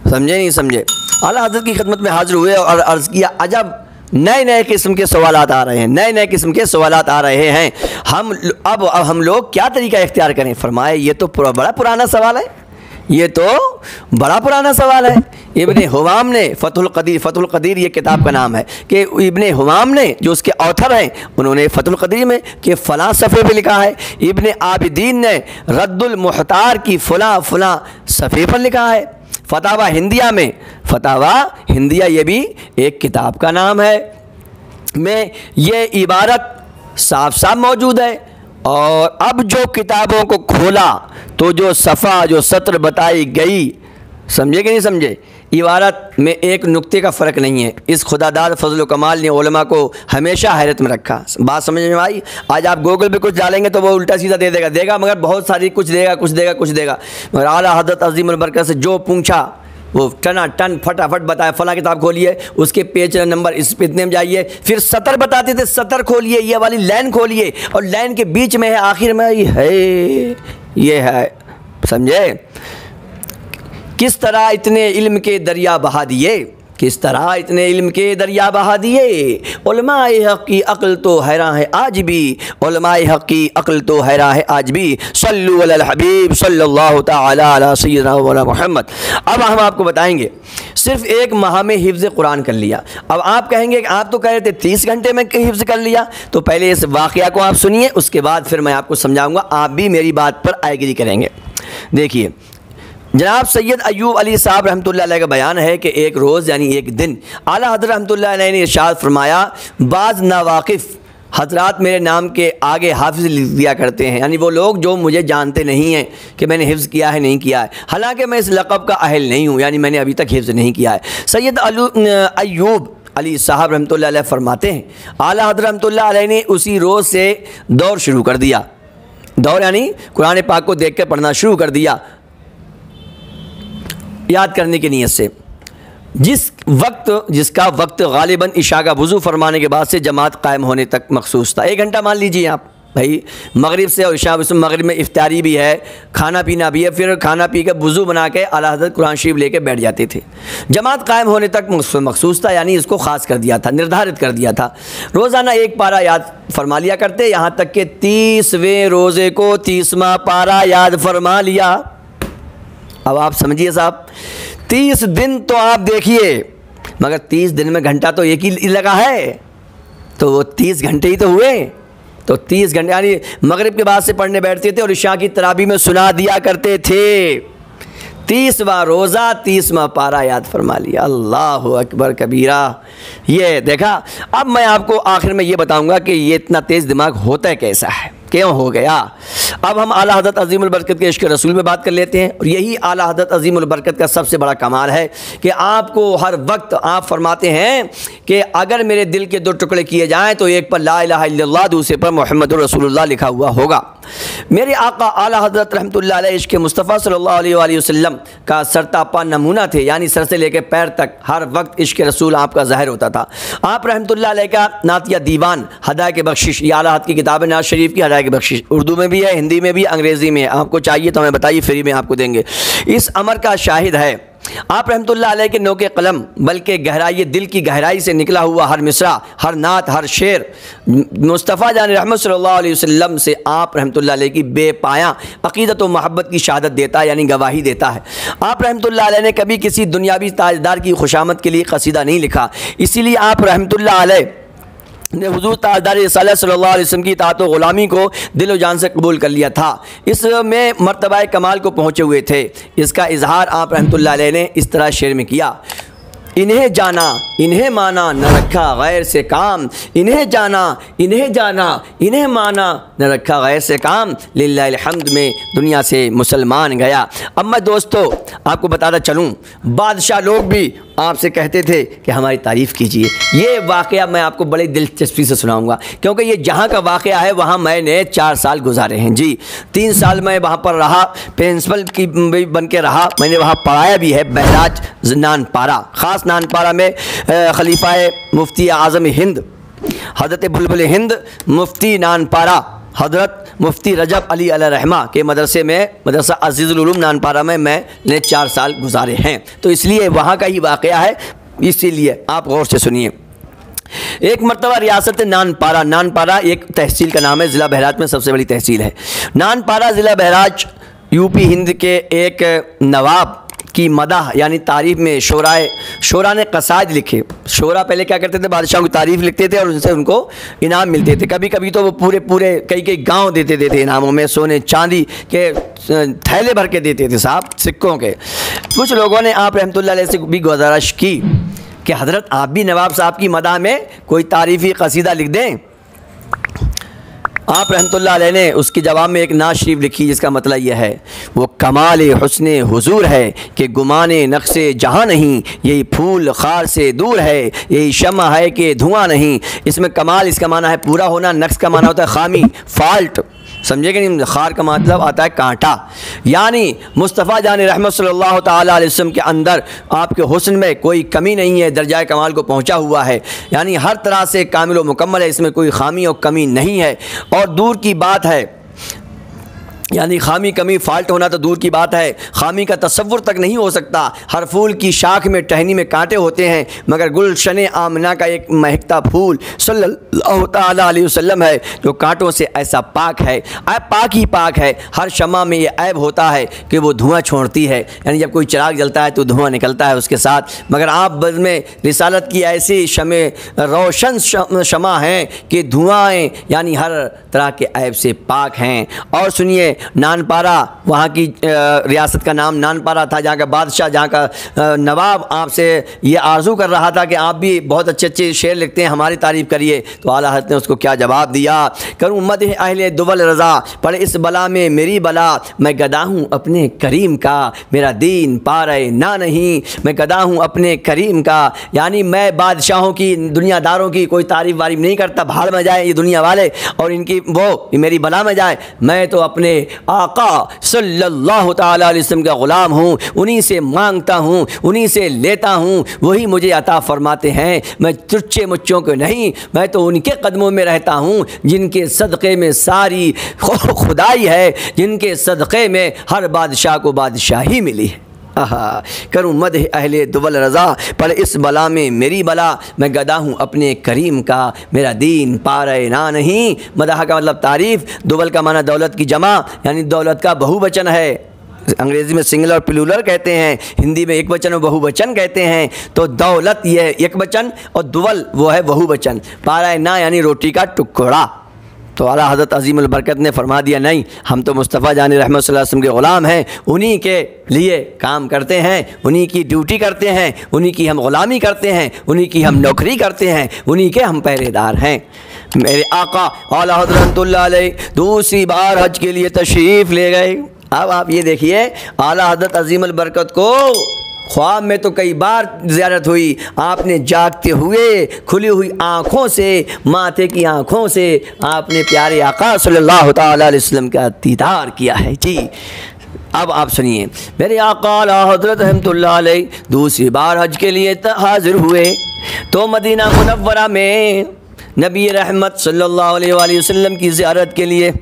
समझे नहीं समझे। आला हज़रत की खिदमत में हाज़िर हुए और अर्ज़ किया अजब नए नए किस्म के सवालात आ रहे हैं, नए नए किस्म के सवालात आ रहे हैं। अब हम लोग क्या तरीका इख्तियार करें। फरमाए ये तो बड़ा पुराना सवाल है, ये तो बड़ा पुराना सवाल है। इब्ने हुमाम ने फ़तहुल क़दीर ये किताब का नाम है, कि इब्ने हुमाम ने जो उसके ऑथर हैं उन्होंने फ़तहुल क़दीर में कि फ़लाँ सफ़े पे लिखा है। इब्ने आबिदीन ने रद्दुल मुख्तार की फ़लाँ फ़लाँ सफ़े पर लिखा है। फतावा हिंदिया में, फतावा हिंदिया ये भी एक किताब का नाम है, में ये इबारत साफ साफ मौजूद है। और अब जो किताबों को खोला तो जो सफ़ा जो सत्र बताई गई, समझे कि नहीं समझे, इबारत में एक नुक्ते का फ़र्क नहीं है। इस खुदादार फजल कमाल ने उलमा को हमेशा हैरत में रखा। बात समझ में आई। आज आप गूगल पे कुछ डालेंगे तो वो उल्टा सीधा दे देगा मगर बहुत सारी कुछ देगा। मगर आला हज़रत अज़ीमुल बरकत से जो पूछा वो टना टन फटाफट बताया। फ़लाँ किताब खोलिए, उसके पेज नंबर इस इतने में जाइए, फिर सतर बताते थे, सतर खोलिए, ये वाली लाइन खोलिए, और लाइन के बीच में है, आखिर में ये है। समझे किस तरह इतने इल्म के दरिया बहा दिए, किस तरह इतने इल्म के दरिया बहा दिए। उलमाए हक़ की अक्ल तो हैरान है आज भी, उलमाए हक़ की अक्ल तो हैरान है आज भी। सल्लु अलल हबीब सल्लल्लाहु तआला अला सय्यिदना मौलाना मुहम्मद। अब हम आपको बताएंगे सिर्फ एक माह में हिफ्ज़ कुरान कर लिया। अब आप कहेंगे कि आप तो कह रहे थे 30 घंटे में हिफ्ज़ कर लिया, तो पहले इस वाक़या को आप सुनिए, उसके बाद फिर मैं आपको समझाऊँगा, आप भी मेरी बात पर एग्री करेंगे। देखिए जनाब सैयद अय्यूब अली साहब रहमतुल्लाह अलैह का बयान है कि एक रोज़ यानी एक दिन आला हज़रत रहमतुल्लाह अलैह ने इरशाद फरमाया, बाज़ नावाकिफ़ हजरात मेरे नाम के आगे हाफिज़ लिख दिया करते हैं, यानी वो लोग जो मुझे जानते नहीं हैं कि मैंने हिफ्ज़ किया है नहीं किया है, हालांकि मैं इस लक़ब का अहल नहीं हूँ, यानी मैंने अभी तक हिफ्ज़ नहीं किया है। सैयद अय्यूब अली साहब रहमतुल्लाह अलैह फरमाते हैं, आला हज़रत रहमतुल्लाह अलैह ने उसी रोज़ से दौर शुरू कर दिया। दौर यानी कुरान पाक को देख कर पढ़ना शुरू कर दिया याद करने की नीयत से। जिसका वक्त गालिबन इशा का वज़ू फरमाने के बाद से जमात कायम होने तक मखसूस था। 1 घंटा मान लीजिए आप भाई, मगरिब से और इशा, उसमें मगरिब में इफ्तारी भी है, खाना पीना भी है, फिर खाना पी कर वज़ू बना के आला हज़रत कुरान शरीफ लेके बैठ जाते थे। जमात कायम होने तक मखसूस था, यानी इसको ख़ास कर दिया था, निर्धारित कर दिया था। रोज़ाना 1 पारा याद फरमा लिया करते, यहाँ तक कि 30वें रोज़े को 30वां पारा याद फरमा लिया। अब आप समझिए साहब, 30 दिन तो आप देखिए, मगर 30 दिन में घंटा तो एक ही लगा है, तो वो 30 घंटे ही तो हुए। तो 30 घंटे यानी मगरिब के बाद से पढ़ने बैठते थे और इशा की तराबी में सुना दिया करते थे। 30वां रोज़ा 30वां पारा याद फरमा लिया। अल्लाह अकबर कबीरा। ये देखा। अब मैं आपको आखिर में ये बताऊंगा कि ये इतना तेज़ दिमाग होता है कैसा है, क्यों हो गया। अब हम आला हज़रत अज़ीमुल बरकत के इश्क़ रसूल में बात कर लेते हैं। और यही आला हज़रत अज़ीमुल बरकत का सबसे बड़ा कमाल है कि आपको हर वक्त आप फरमाते हैं कि अगर मेरे दिल के 2 टुकड़े किए जाएँ तो एक पर ला इलाहा इल्लल्लाह, दूसरे पर मुहम्मदुर रसूलुल्लाह लिखा हुआ होगा। मेरे आका आला हज़रत रहमतुल्लाह अलैह इश्क़ मुस्तफ़ा सल्लल्लाहु अलैहि वसल्लम का सरतापा नमूना थे, यानी सर से लेकर पैर तक हर वक्त इश्क़ रसूल आपका ज़ाहिर होता था। आप रहमतुल्लाह अलैह का नातिया दीवान हदायत की बख्शिश, ये आला हज़रत की किताब नाज शरीफ की हदायत की बख्शिश उर्दू में भी है, हिंदी में भी, अंग्रेज़ी में है। आपको चाहिए तो हमें बताइए, फ्री में आपको देंगे। इस अमर का शाहिद है आप रहमतुल्लाह अलैह के नोके कलम, बल्कि गहराई दिल की गहराई से निकला हुआ हर मिसरा, हर नात, हर शेर मुस्तफ़ा जान रहमत सल्लल्लाहु अलैहि वसल्लम से आप रहमतुल्लाह अलैह की बेपाया अक़ीदत व मोहब्बत की शहादत देता है, यानी गवाही देता है। आप रहमतुल्लाह अलैह ने कभी किसी दुनियावी ताजदार की खुशामद के लिए कसीदा नहीं लिखा, इसीलिए आप रहमतुल्लाह अलैह ने हुज़ूर ताजदार सल्लल्लाहु अलैहि वसल्लम की इताअत व ग़ुलामी को दिल व जान से कबूल कर लिया था। इसमें मर्तबा कमाल को पहुँचे हुए थे। इसका इजहार आप रहमतुल्लाह अलैह ने इस तरह शेर में किया, इन्हें जाना इन्हें माना न रखा गैर से काम, इन्हें जाना इन्हें जाना इन्हें माना न रखा गैर से काम, लिल्लाहिल हम्द में दुनिया से मुसलमान गया। अब मैं दोस्तों आपको बताता चलूँ, बादशाह लोग भी आपसे कहते थे कि हमारी तारीफ़ कीजिए। ये वाक़या मैं आपको बड़ी दिलचस्पी से सुनाऊंगा, क्योंकि ये जहाँ का वाक़या है वहाँ मैंने 4 साल गुजारे हैं जी। 3 साल मैं वहाँ पर रहा, प्रिंसिपल की बन के रहा, मैंने वहाँ पढ़ाया भी है। बहराज नानपारा, ख़ास नानपारा में खलीफा मुफ्ती आज़म हिंद हज़रत बुलबुल हिंद मुफ्ती नानपारा हज़रत मुफ्ती रजब अली रहमा के मदरसे में, मदरसा अज़ीज़ुल उलूम नानपारा में मैंने 4 साल गुजारे हैं। तो इसलिए वहाँ का ही वाक़या है, इसीलिए आप गौर से सुनिए। एक मरतबा रियासत नानपारा, नानपारा एक तहसील का नाम है, ज़िला बहराज में सबसे बड़ी तहसील है नानपारा। ज़िला बहराज यूपी हिंद के एक नवाब की मदाह यानी तारीफ़ में शोरा ने कसायद लिखे। शोरा पहले क्या करते थे, बादशाह की तारीफ़ लिखते थे और उनसे उनको इनाम मिलते थे। कभी कभी तो वो पूरे कई गांव देते थे इनामों में, सोने चांदी के थैले भर के देते थे साहब, सिक्कों के। कुछ लोगों ने आप रहमतुल्लाह अलैह से भी गुजारिश की कि हज़रत आप भी नवाब साहब की मदाह में कोई तारीफ़ी कसीदा लिख दें। आप रहमतुल्लाह अलैह ने उसके जवाब में एक नात शरीफ लिखी, जिसका मतलब यह है, वो कमाल हुस्ने हुजूर है कि गुमाने नक्शे जहाँ नहीं, यही फूल खार से दूर है, यही शम्मा है कि धुआं नहीं। इसमें कमाल, इसका माना है पूरा होना, नक्श का माना होता है खामी, फॉल्ट, समझे कि नहीं। खार का मतलब आता है कांटा, यानी मुस्तफ़ा जान रहमत सल्लल्लाहु ताला अलैहि वसल्लम के अंदर आपके हुस्न में कोई कमी नहीं है, दर्जा कमाल को पहुंचा हुआ है, यानी हर तरह से कामिल व मुकम्मल है, इसमें कोई खामी और कमी नहीं है। और दूर की बात है, यानी खामी कमी फाल्ट होना तो दूर की बात है, खामी का तसव्वुर तक नहीं हो सकता। हर फूल की शाख में टहनी में कांटे होते हैं, मगर गुलशन आमना का एक महकता फूल सल्लल्लाहु ताला अलैहि वसल्लम है जो कांटों से ऐसा पाक है, पाक ही पाक है। हर शम्मा में ये ऐब होता है कि वो धुआं छोड़ती है, यानी जब कोई चिराग जलता है तो धुआं निकलता है उसके साथ, मगर आप बज़ में रिसालत की ऐसी शमे रोशन शमा हैं कि धुआएँ यानी हर तरह के ऐब से पाक हैं। और सुनिए, नानपारा, वहाँ की रियासत का नाम नानपारा था, जहाँ का बादशाह, जहाँ का नवाब आपसे ये आरज़ू कर रहा था कि आप भी बहुत अच्छे अच्छे शेर लिखते हैं, हमारी तारीफ़ करिए। तो आला हज़रत ने उसको क्या जवाब दिया, करूँ मदह अहले दुवल रज़ा, पर इस बला में मेरी बला, मैं गदा हूँ अपने करीम का, मेरा दीन पारे ना नहीं, मैं गदा हूँ अपने करीम का। यानी मैं बादशाहों की, दुनियादारों की कोई तारीफ़ वारीफ़ नहीं करता, भाड़ में जाए ये दुनिया वाले और इनकी वो मेरी बला में जाए। मैं तो अपने आका सल्लल्लाहु तआला अलैहि वसल्लम का ग़ुलाम हूँ, उन्हीं से मांगता हूँ, उन्हीं से लेता हूँ, वही मुझे अता फरमाते हैं। मैं तुच्छे मुच्छों को नहीं, मैं तो उनके कदमों में रहता हूँ जिनके सदक़े में सारी खुदाई है, जिनके सदक़े में हर बादशाह को बादशाही मिली है। करूँ मदह अहले दुवल रज़ा, पर इस बला में मेरी बला, मैं गदा हूँ अपने करीम का, मेरा दीन पारे ना नहीं। मदह का मतलब तारीफ़, दुवल का माना दौलत की जमा, यानी दौलत का बहुवचन है। अंग्रेज़ी में सिंगुलर और प्लूरल कहते हैं, हिंदी में एक वचन और बहुवचन कहते हैं। तो दौलत ये है एक वचन और दुवल वो है बहुवचन। पारा ना यानी रोटी का टुकड़ा। तो आला हज़रत अज़ीमुल बरकत ने फरमा दिया, नहीं, हम तो मुस्तफ़ा जान रहमत सल्लल्लाहु अलैहि वसल्लम के ग़ुलाम हैं, उन्हीं के लिए काम करते हैं, उन्हीं की ड्यूटी करते हैं, उन्हीं की हम ग़ुलामी करते हैं, उन्हीं की हम नौकरी करते हैं, उन्हीं के हम पहरेदार हैं। मेरे आका आला हज़रत रहमतुल्लाह अलैह दूसरी बार हज के लिए तशरीफ़ ले गए। अब आप ये देखिए, आला हज़रत अज़ीमुल बरकत को ख्वाब में तो कई बार ज़ियारत हुई, आपने जागते हुए खुली हुई आँखों से, माथे की आँखों से आपने प्यारे आका सल्लल्लाहु तआला अलैहि वसल्लम का दीदार किया है। जी अब आप सुनिए, मेरे आका आला हज़रत रहमतुल्लाह अलैह दूसरी बार हज के लिए हाज़िर हुए तो मदीना मुनव्वरा में नबी रहमत सल्लल्लाहु अलैहि वसल्लम की ज़ियारत के लिए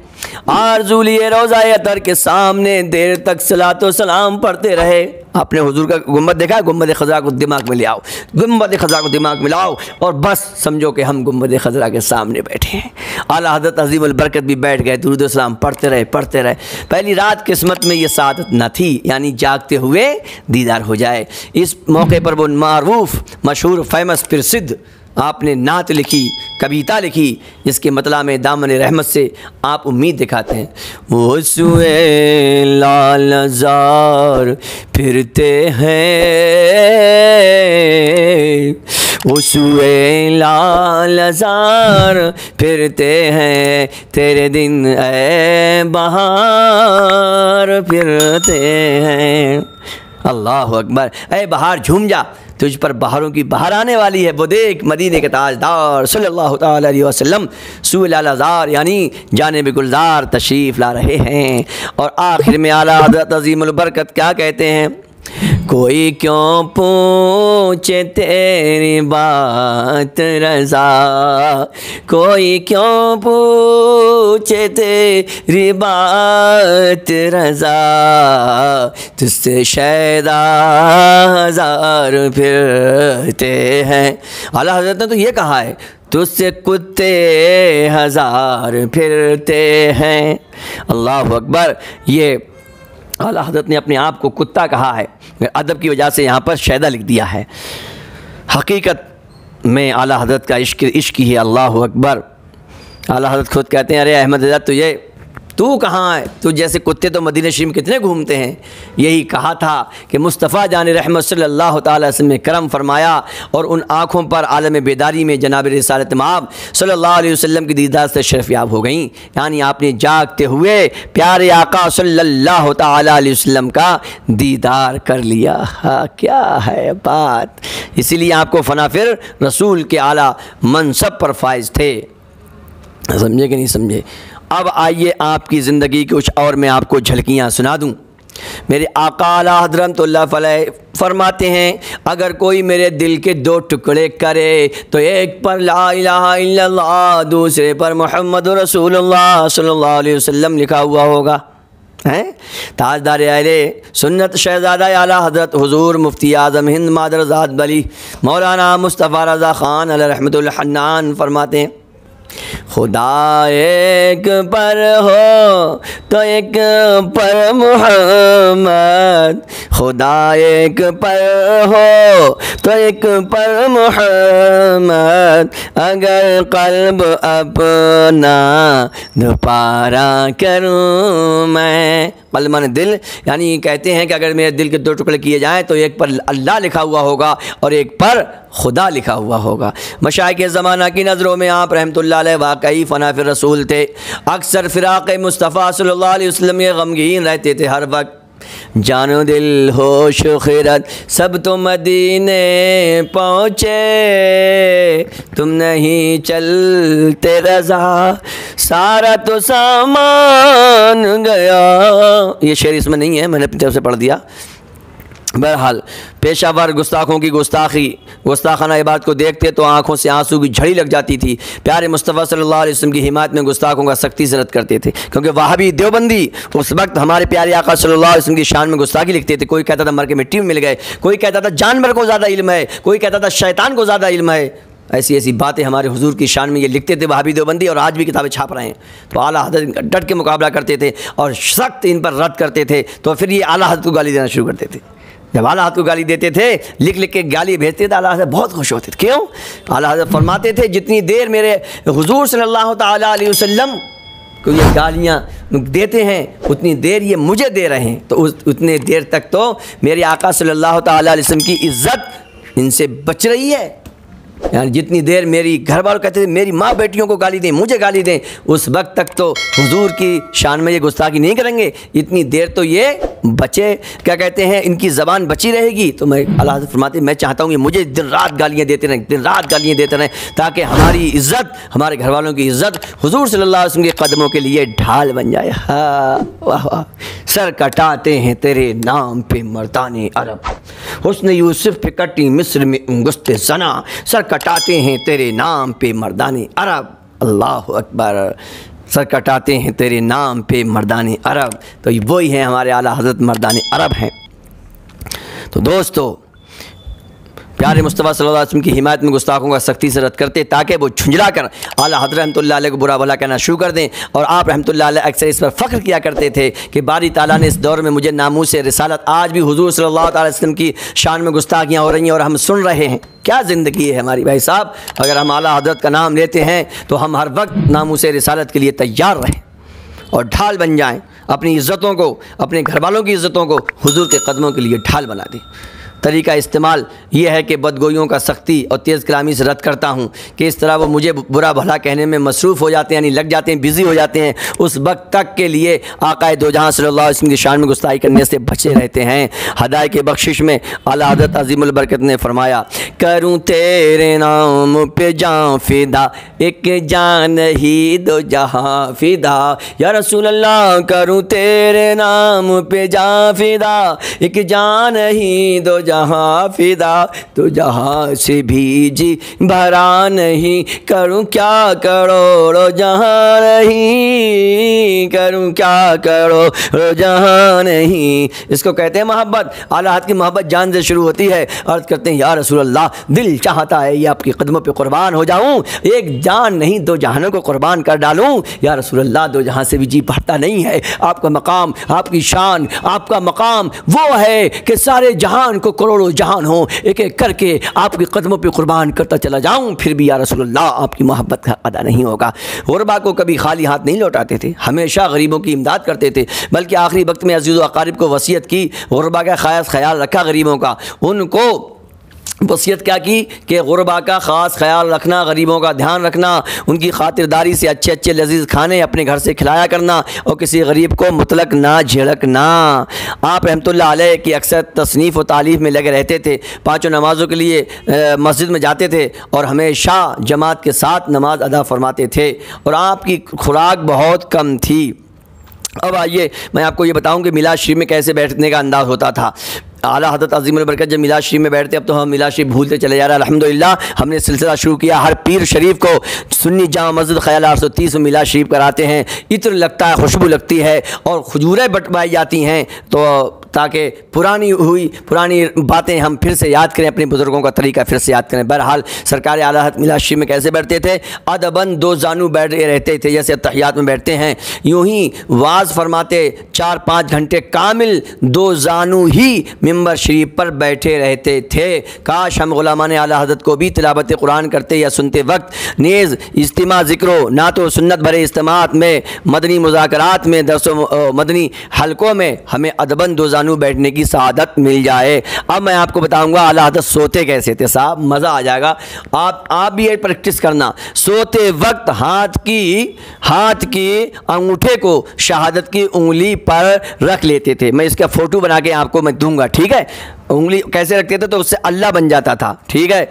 आरज़ू लिए रोज़ा अतर के सामने देर तक सलातो सलाम पढ़ते रहे। आपने हुजूर का गुम्बद देखा, गुम्बद खज़रा को दिमाग में ले आओ, गुम्बद खज़रा को दिमाग में लाओ और बस समझो कि हम गुम्बद खज़रा के सामने बैठे हैं। आला हज़रत अज़ीमुल बरकत भी बैठ गए, दुरूद सलाम पढ़ते रहे पढ़ते रहे। पहली रात किस्मत में ये सादत न थी, यानी जागते हुए दीदार हो जाए। इस मौके पर वो मारूफ़ मशहूर फेमस प्रसिद्ध आपने नात लिखी, कविता लिखी, जिसके मतलब में दामन रहमत से आप उम्मीद दिखाते हैं। वो सुए लालजार फिरते हैं, वो सुए लालजार फिरते हैं, तेरे दिन ए बहार फिरते हैं। अल्लाह अकबर। ए बहार झूम जा, तुझ पर बहारों की बहार आने वाली है। वो देख मदीने के ताजदार सल्लल्लाहु तआला अलैहि वसल्लम सूए लालजार यानी जानिब गुलजार तशरीफ़ ला रहे हैं। और आखिर में आला हज़रत अज़ीमुल बरकत क्या कहते हैं, कोई क्यों पूछे तेरी बात रज़ा, कोई क्यों पूछे तेरी बात रज़ा, तुझसे शैदा हज़ार फिरते हैं। आला हज़रत ने तो ये कहा है, तुझसे कुत्ते हज़ार फिरते हैं। अल्लाह अकबर। ये आला हज़रत ने अपने आप को कुत्ता कहा है, अदब की वजह से यहाँ पर शैदा लिख दिया है। हकीकत में आला हज़रत का इश्क ही है। अल्लाह अकबर। आला हज़रत खुद कहते हैं, अरे अहमद रज़ा तुझे तू कहाँ है, तू जैसे कुत्ते तो मदीना शरीफ कितने घूमते हैं। यही कहा था कि मुस्तफ़ा जान रहमत सल्लल्लाहु तआला अलैहि वसल्लम ने करम फरमाया और उन आँखों पर आलम बेदारी में जनाब रिसालत माब सल्लल्लाहु अलैहि वसल्लम की दीदार से शरफ़ याब हो गई। यानी आपने जागते हुए प्यारे आका सल्लल्लाहु तआला अलैहि वसल्लम का दीदार कर लिया। हाँ क्या है बात। इसीलिए आपको फना फिर रसूल के आला मनसब पर फाइज थे। समझे कि नहीं समझे। अब आइए आपकी ज़िंदगी की कुछ और मैं आपको झलकियाँ सुना दूँ। मेरे आका आला हज़रत अलैहि फरमाते हैं, अगर कोई मेरे दिल के दो टुकड़े करे तो एक पर ला इलाहा इल्लल्लाह, दूसरे पर मोहम्मद रसूलुल्लाह सल्लल्लाहु अलैहि वसल्लम लिखा हुआ होगा। हैं ताजदार अहले सुन्नत शहज़ादा आला हज़रत हुज़ूर मुफ्ती आज़म हिंद मादरज़ात बली मौलाना मुस्तफ़ा रज़ा ख़ान अलैहि रहमतुल हन्नान फरमाते हैं, खुदा एक पर हो तो एक पर मोहम्मद, खुदा एक पर हो तो एक पर मोहम्मद, अगर कल्ब अपना दोबारा करूँ मैं। कल्ब माने दिल, यानी कहते हैं कि अगर मेरे दिल के 2 टुकड़े किए जाएँ तो एक पर अल्लाह लिखा हुआ होगा और एक पर खुदा लिखा हुआ होगा। मशाइख ज़माना की नज़रों में आप रहमतुल्लाह अलैह वाकई फ़ना फिर रसूल थे। अक्सर फ़िराक़ मुस्तफ़ा सल्लल्लाहु अलैहि वसल्लम ये गमगीन रहते थे हर वक्त। जानो दिल होश खिरत सब तो मदीने पहुँचे, तुम नहीं चलते रज़ा सारा तो सामान गया। ये शेर इसमें नहीं है, मैंने अपनी तरफ से पढ़ दिया। बहरहाल पेशावर गुस्ताखों की गुस्ताखाना इबादत को देखते तो आंखों से आंसू की झड़ी लग जाती थी। प्यारे मुस्तफ़ा सल्लल्लाहु अलैहि वसल्लम की हिमायत में गुस्ताखों का सख्ती से रद्द करते थे, क्योंकि वहाबी देवबंदी उस वक्त हमारे प्यारे आका सल्लल्लाहु अलैहि वसल्लम की शान में गुस्ताखी लिखते थे। कोई कहता था मर के मिट्टी में मिल गए, कोई कहता था जानवर को ज़्यादा इल्म है, कोई कहता था शैतान को ज़्यादा इल्म है। ऐसी ऐसी बातें हमारे हुजूर की शान में ये लिखते थे वहाबी देवबंदी, और आज भी किताबें छाप रहे हैं। तो आला हज़रत डट के मुकाबला करते थे और सख्त इन पर रद्द करते थे। तो फिर ये आला हज़रत को गाली देना शुरू करते थे। जब आला हज़रत को गाली देते थे, लिख लिख के गाली भेजते थे, आला हज़रत बहुत खुश होते थे। क्यों? आला हज़रत फरमाते थे जितनी देर मेरे हुजूर सल्लल्लाहु ताला अलैहि वसल्लम को ये गालियाँ देते हैं उतनी देर ये मुझे दे रहे हैं, तो उतने देर तक तो मेरे आका सल्लल्लाहु ताला अलैहि वसल्लम की इज़्ज़त इनसे बच रही है। यानी जितनी देर मेरी घर वालों कहते थे मेरी माँ बेटियों को गाली दें, मुझे गाली दें, उस वक्त तक तो हुजूर की शान में ये गुस्ताखी नहीं करेंगे, इतनी देर तो ये बचे, क्या कहते हैं, इनकी ज़बान बची रहेगी। तो मैं अल्लाह से फरमाते मैं चाहता हूँ कि मुझे दिन रात गालियाँ देते रहें, दिन रात गालियाँ देते रहें, ताकि हमारी इज़्ज़त, हमारे घर वालों की इज़्ज़त हुजूर सल्लल्लाहु अलैहि वसल्लम के कदमों के लिए ढाल बन जाए। हाँ वाह वाह। सर कटाते हैं तेरे नाम पे मर्दाने अरब, हुस्न यूसुफ पे कटी मिस्र में अंगुस्ते जना, सर कटाते हैं तेरे नाम पे मर्दाने अरब। अल्लाह अकबर। सर कटाते हैं तेरे नाम पे मर्दाने अरब, तो ये वही हैं हमारे आला हज़रत मर्दाने अरब हैं। तो दोस्तों प्यारे मुस्तफ़ा सल्लल्लाहु अलैहि वसल्लम की हिमायत में गुस्ताखों का सख्ती से रद्द करते, ताकि वो झुंझला कर आला हज़रत रहमतुल्लाह अलैह को बुरा भला कहना शुरू कर दें। और आप रहमतुल्लाह अलैह अक्सर इस पर फ़ख्र किया करते थे कि बारी ताला ने इस दौर में मुझे नामूस रिसालत, आज भी हुजूर सल्लल्लाहु अलैहि वसल्लम की शान में गुस्ताखियाँ हो रही हैं और हम सुन रहे हैं। क्या ज़िंदगी है हमारी भाई साहब। अगर हम आला हज़रत का नाम लेते हैं तो हम हर वक्त नामूस रिसालत के लिए तैयार रहें और ढाल बन जाएँ, अपनी इज़्ज़तों को, अपने घर वालों की इज़्ज़तों को हुजूर के कदमों के लिए ढाल बना दें। तरीका इस्तेमाल ये है कि बदगोइयों का सख्ती और तेज़ कलामी से रद्द करता हूँ कि इस तरह वो मुझे बुरा भला कहने में मसरूफ़ हो जाते हैं, यानी लग जाते हैं, बिज़ी हो जाते हैं। उस वक्त तक के लिए आक़ाए दो जहां सल्लल्लाहु अलैहि वसल्लम की शान में गुस्ताखी करने से बचे रहते हैं। हदायत के बख्शिश में आला हज़रत अज़ीमुल बरकत ने फरमाया, करूँ तेरे नाम पे जान फ़िदा, एक जान ही दो जहां फ़िदा, या रसूल अल्लाह करूँ तेरे नाम पे जान फ़िदा, एक जान ही दो जहाँ फ़िदा, तो जहाँ से भी जी भरा नहीं, करूँ क्या करोड़ों जहाँ नहीं, करूँ क्या करोड़ों जहाँ नहीं। इसको कहते हैं मोहब्बत। आला हज़रत की मोहब्बत जान से शुरू होती है। अर्ज़ करते हैं या रसूल अल्लाह, दिल चाहता है ये आपके कदमों पे कुर्बान हो जाऊँ, एक जान नहीं दो जहानों को कुर्बान कर डालूँ। या रसूल अल्लाह, दो जहाँ से भी जी भरता नहीं है। आपका मकाम, आपकी शान, आपका मकाम वो है कि सारे जहान को करोड़ों जहान हो, एक एक करके आपके कदमों पे कुर्बान करता चला जाऊं, फिर भी या रसूल अल्लाह आपकी मोहब्बत का अदा नहीं होगा। गुरबा को कभी खाली हाथ नहीं लौटाते थे, हमेशा गरीबों की इमदाद करते थे, बल्कि आखिरी वक्त में अज़ीज़ व अक़ारिब को वसीयत की, गुरबा का ख़ास ख्याल रखा गरीबों का। उनको वसीयत क्या की कि गुरबा का ख़ास ख्याल रखना, गरीबों का ध्यान रखना, उनकी खातिरदारी से अच्छे अच्छे लजीज़ खाने अपने घर से खिलाया करना और किसी गरीब को मुतलक ना झिड़कना। आप रहमतुल्लाह अलैह की अक्सर तसनीफ़ व तालीफ़ में लगे रहते थे। पाँचों नमाज़ों के लिए मस्जिद में जाते थे और हमेशा जमात के साथ नमाज अदा फरमाते थे, और आपकी खुराक बहुत कम थी। अब आइए मैं आपको ये बताऊँ कि मिलाद शरीफ में कैसे बैठने का अंदाज़ होता था। आला हज़रत अज़ीमुल बरकत जब मिलाद शरीफ में बैठते, अब तो हम मिलाद शरीफ भूलते चले जा रहे हैं। अल्हम्दुलिल्लाह हमने सिलसिला शुरू किया, हर पीर शरीफ को सुन्नी जामा मस्जिद ख़याल 830 में मिलाद शरीफ कराते हैं। इत्र लगता है, खुशबू लगती है और खजूरें बटवाई जाती हैं, तो ताकि पुरानी बातें हम फिर से याद करें, अपने बुज़ुर्गों का तरीका फिर से याद करें। बहरहाल सरकार आला हज़रत मिलाद शरीफ में कैसे बैठते थे? अदबन दो जानू बैठे रहते थे, जैसे तहियात में बैठते हैं यूँ ही वाज़ फरमाते 4-5 घंटे कामिल दो जानू ही मिंबर शरीफ पर बैठे रहते थे। काश हम गुलामान आला हज़रत को भी तिलावत कुरान करते या सुनते वक्त नेज़ इज्तिमा ज़िक्रो ना तो सुन्नत भरे इज्तिमात में, मदनी मुज़ाकरात में, दरसो मदनी हलकों में हमें अदबन दो जानू बैठने की सआदत मिल जाए। अब मैं आपको बताऊंगा आला हज़रत सोते कैसे थे। साहब मज़ा आ जाएगा, आप भी ये प्रैक्टिस करना। सोते वक्त हाथ की अंगूठे को शहादत की उंगली पर रख लेते थे। मैं इसका फ़ोटो बना के आपको मैं दूंगा, ठीक है? उंगली कैसे रखते थे तो उससे अल्लाह बन जाता था, ठीक है?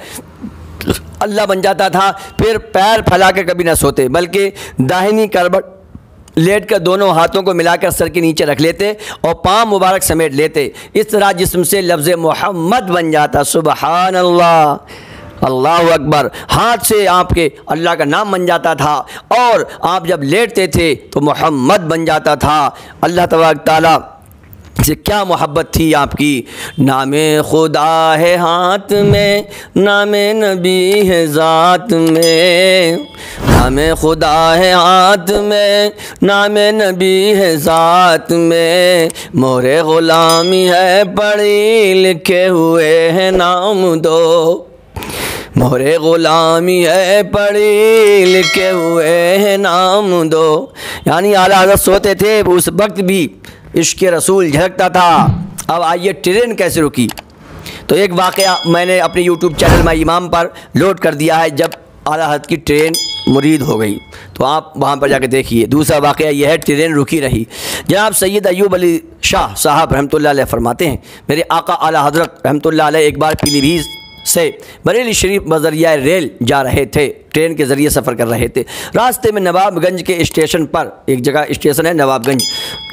अल्लाह बन जाता था। फिर पैर फैला के कभी ना सोते, बल्कि दाहिनी करवट लेट कर दोनों हाथों को मिलाकर सर के नीचे रख लेते और पाँव मुबारक समेट लेते। इस तरह जिस्म से लफ्ज़ मोहम्मद बन जाता। सुबहान अल्लाह, अल्लाह अकबर। हाथ से आपके अल्लाह का नाम बन जाता था और आप जब लेटते थे तो मोहम्मद बन जाता था। अल्लाह तबारक ताला से क्या मोहब्बत थी आपकी। नामे खुदा है हाथ में, नामे नबी है ज़ात में, नामे खुदा है हाथ में, नामे नबी है ज़ात में, मोरे ग़ुलामी है पढ़ी लिखे हुए हैं नाम दो, मोरे ग़ुलामी है पढ़ी लिखे हुए हैं नाम दो। यानी आला हज़रत सोते थे, उस वक्त भी इश्क़ रसूल झलकता था। अब आइए ट्रेन कैसे रुकी, तो एक वाक़या मैंने अपने यूट्यूब चैनल में इमाम पर लोड कर दिया है। जब आला हज़रत की ट्रेन मुरीद हो गई तो आप वहाँ पर जाकर देखिए। दूसरा वाक़या यह है, ट्रेन रुकी रही। जनाब सैयद अय्यूब अली शाह साहब रहमतुल्लाह अलैह फरमाते हैं, मेरे आका आला हज़रत रहमतुल्लाह अलैह एक बार पीलीभीत से बरेली शरीफ बज़रिया रेल जा रहे थे, ट्रेन के ज़रिए सफ़र कर रहे थे। रास्ते में नवाबगंज के स्टेशन पर, एक जगह स्टेशन है नवाबगंज,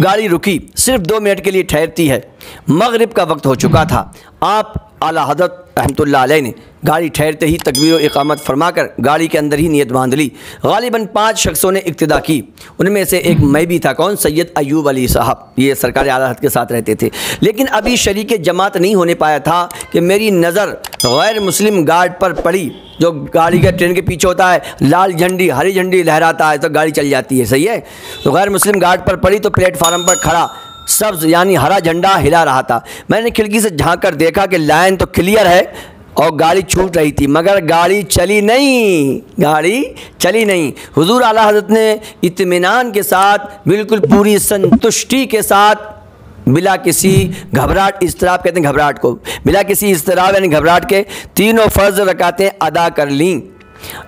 गाड़ी रुकी, सिर्फ 2 मिनट के लिए ठहरती है। मगरिब का वक्त हो चुका था। आप आला हज़रत रहमतुल्लाह अलैह ने गाड़ी ठहरते ही तकबीर और इक़ामत फरमाकर गाड़ी के अंदर ही नियत बांध ली। गालिबन 5 शख्सों ने इक्तिदा की, उनमें से एक मैं भी था। कौन? सैयद अय्यूब अली साहब, ये सरकार आला हज़रत के साथ रहते थे। लेकिन अभी शरीक जमात नहीं होने पाया था कि मेरी नज़र गैर मुस्लिम गार्ड पर पड़ी, जो गाड़ी के ट्रेन के पीछे होता है, लाल झंडी हरी झंडी लहराता है तो गाड़ी चल जाती है, सही है? तो गैर मुस्लिम गार्ड पर पड़ी तो प्लेटफार्म पर खड़ा सब्ज़ यानी हरा झंडा हिला रहा था। मैंने खिड़की से झांक कर देखा कि लाइन तो क्लियर है और गाड़ी छूट रही थी, मगर गाड़ी चली नहीं। हुजूर आला हज़रत ने इत्मीनान के साथ, बिल्कुल पूरी संतुष्टि के साथ, बिला किसी घबराहट, इज़्तिराब कहते हैं घबराहट को, बिला किसी इज़्तिराब यानी घबराहट के तीनों फ़र्ज़ रकातें अदा कर लीं।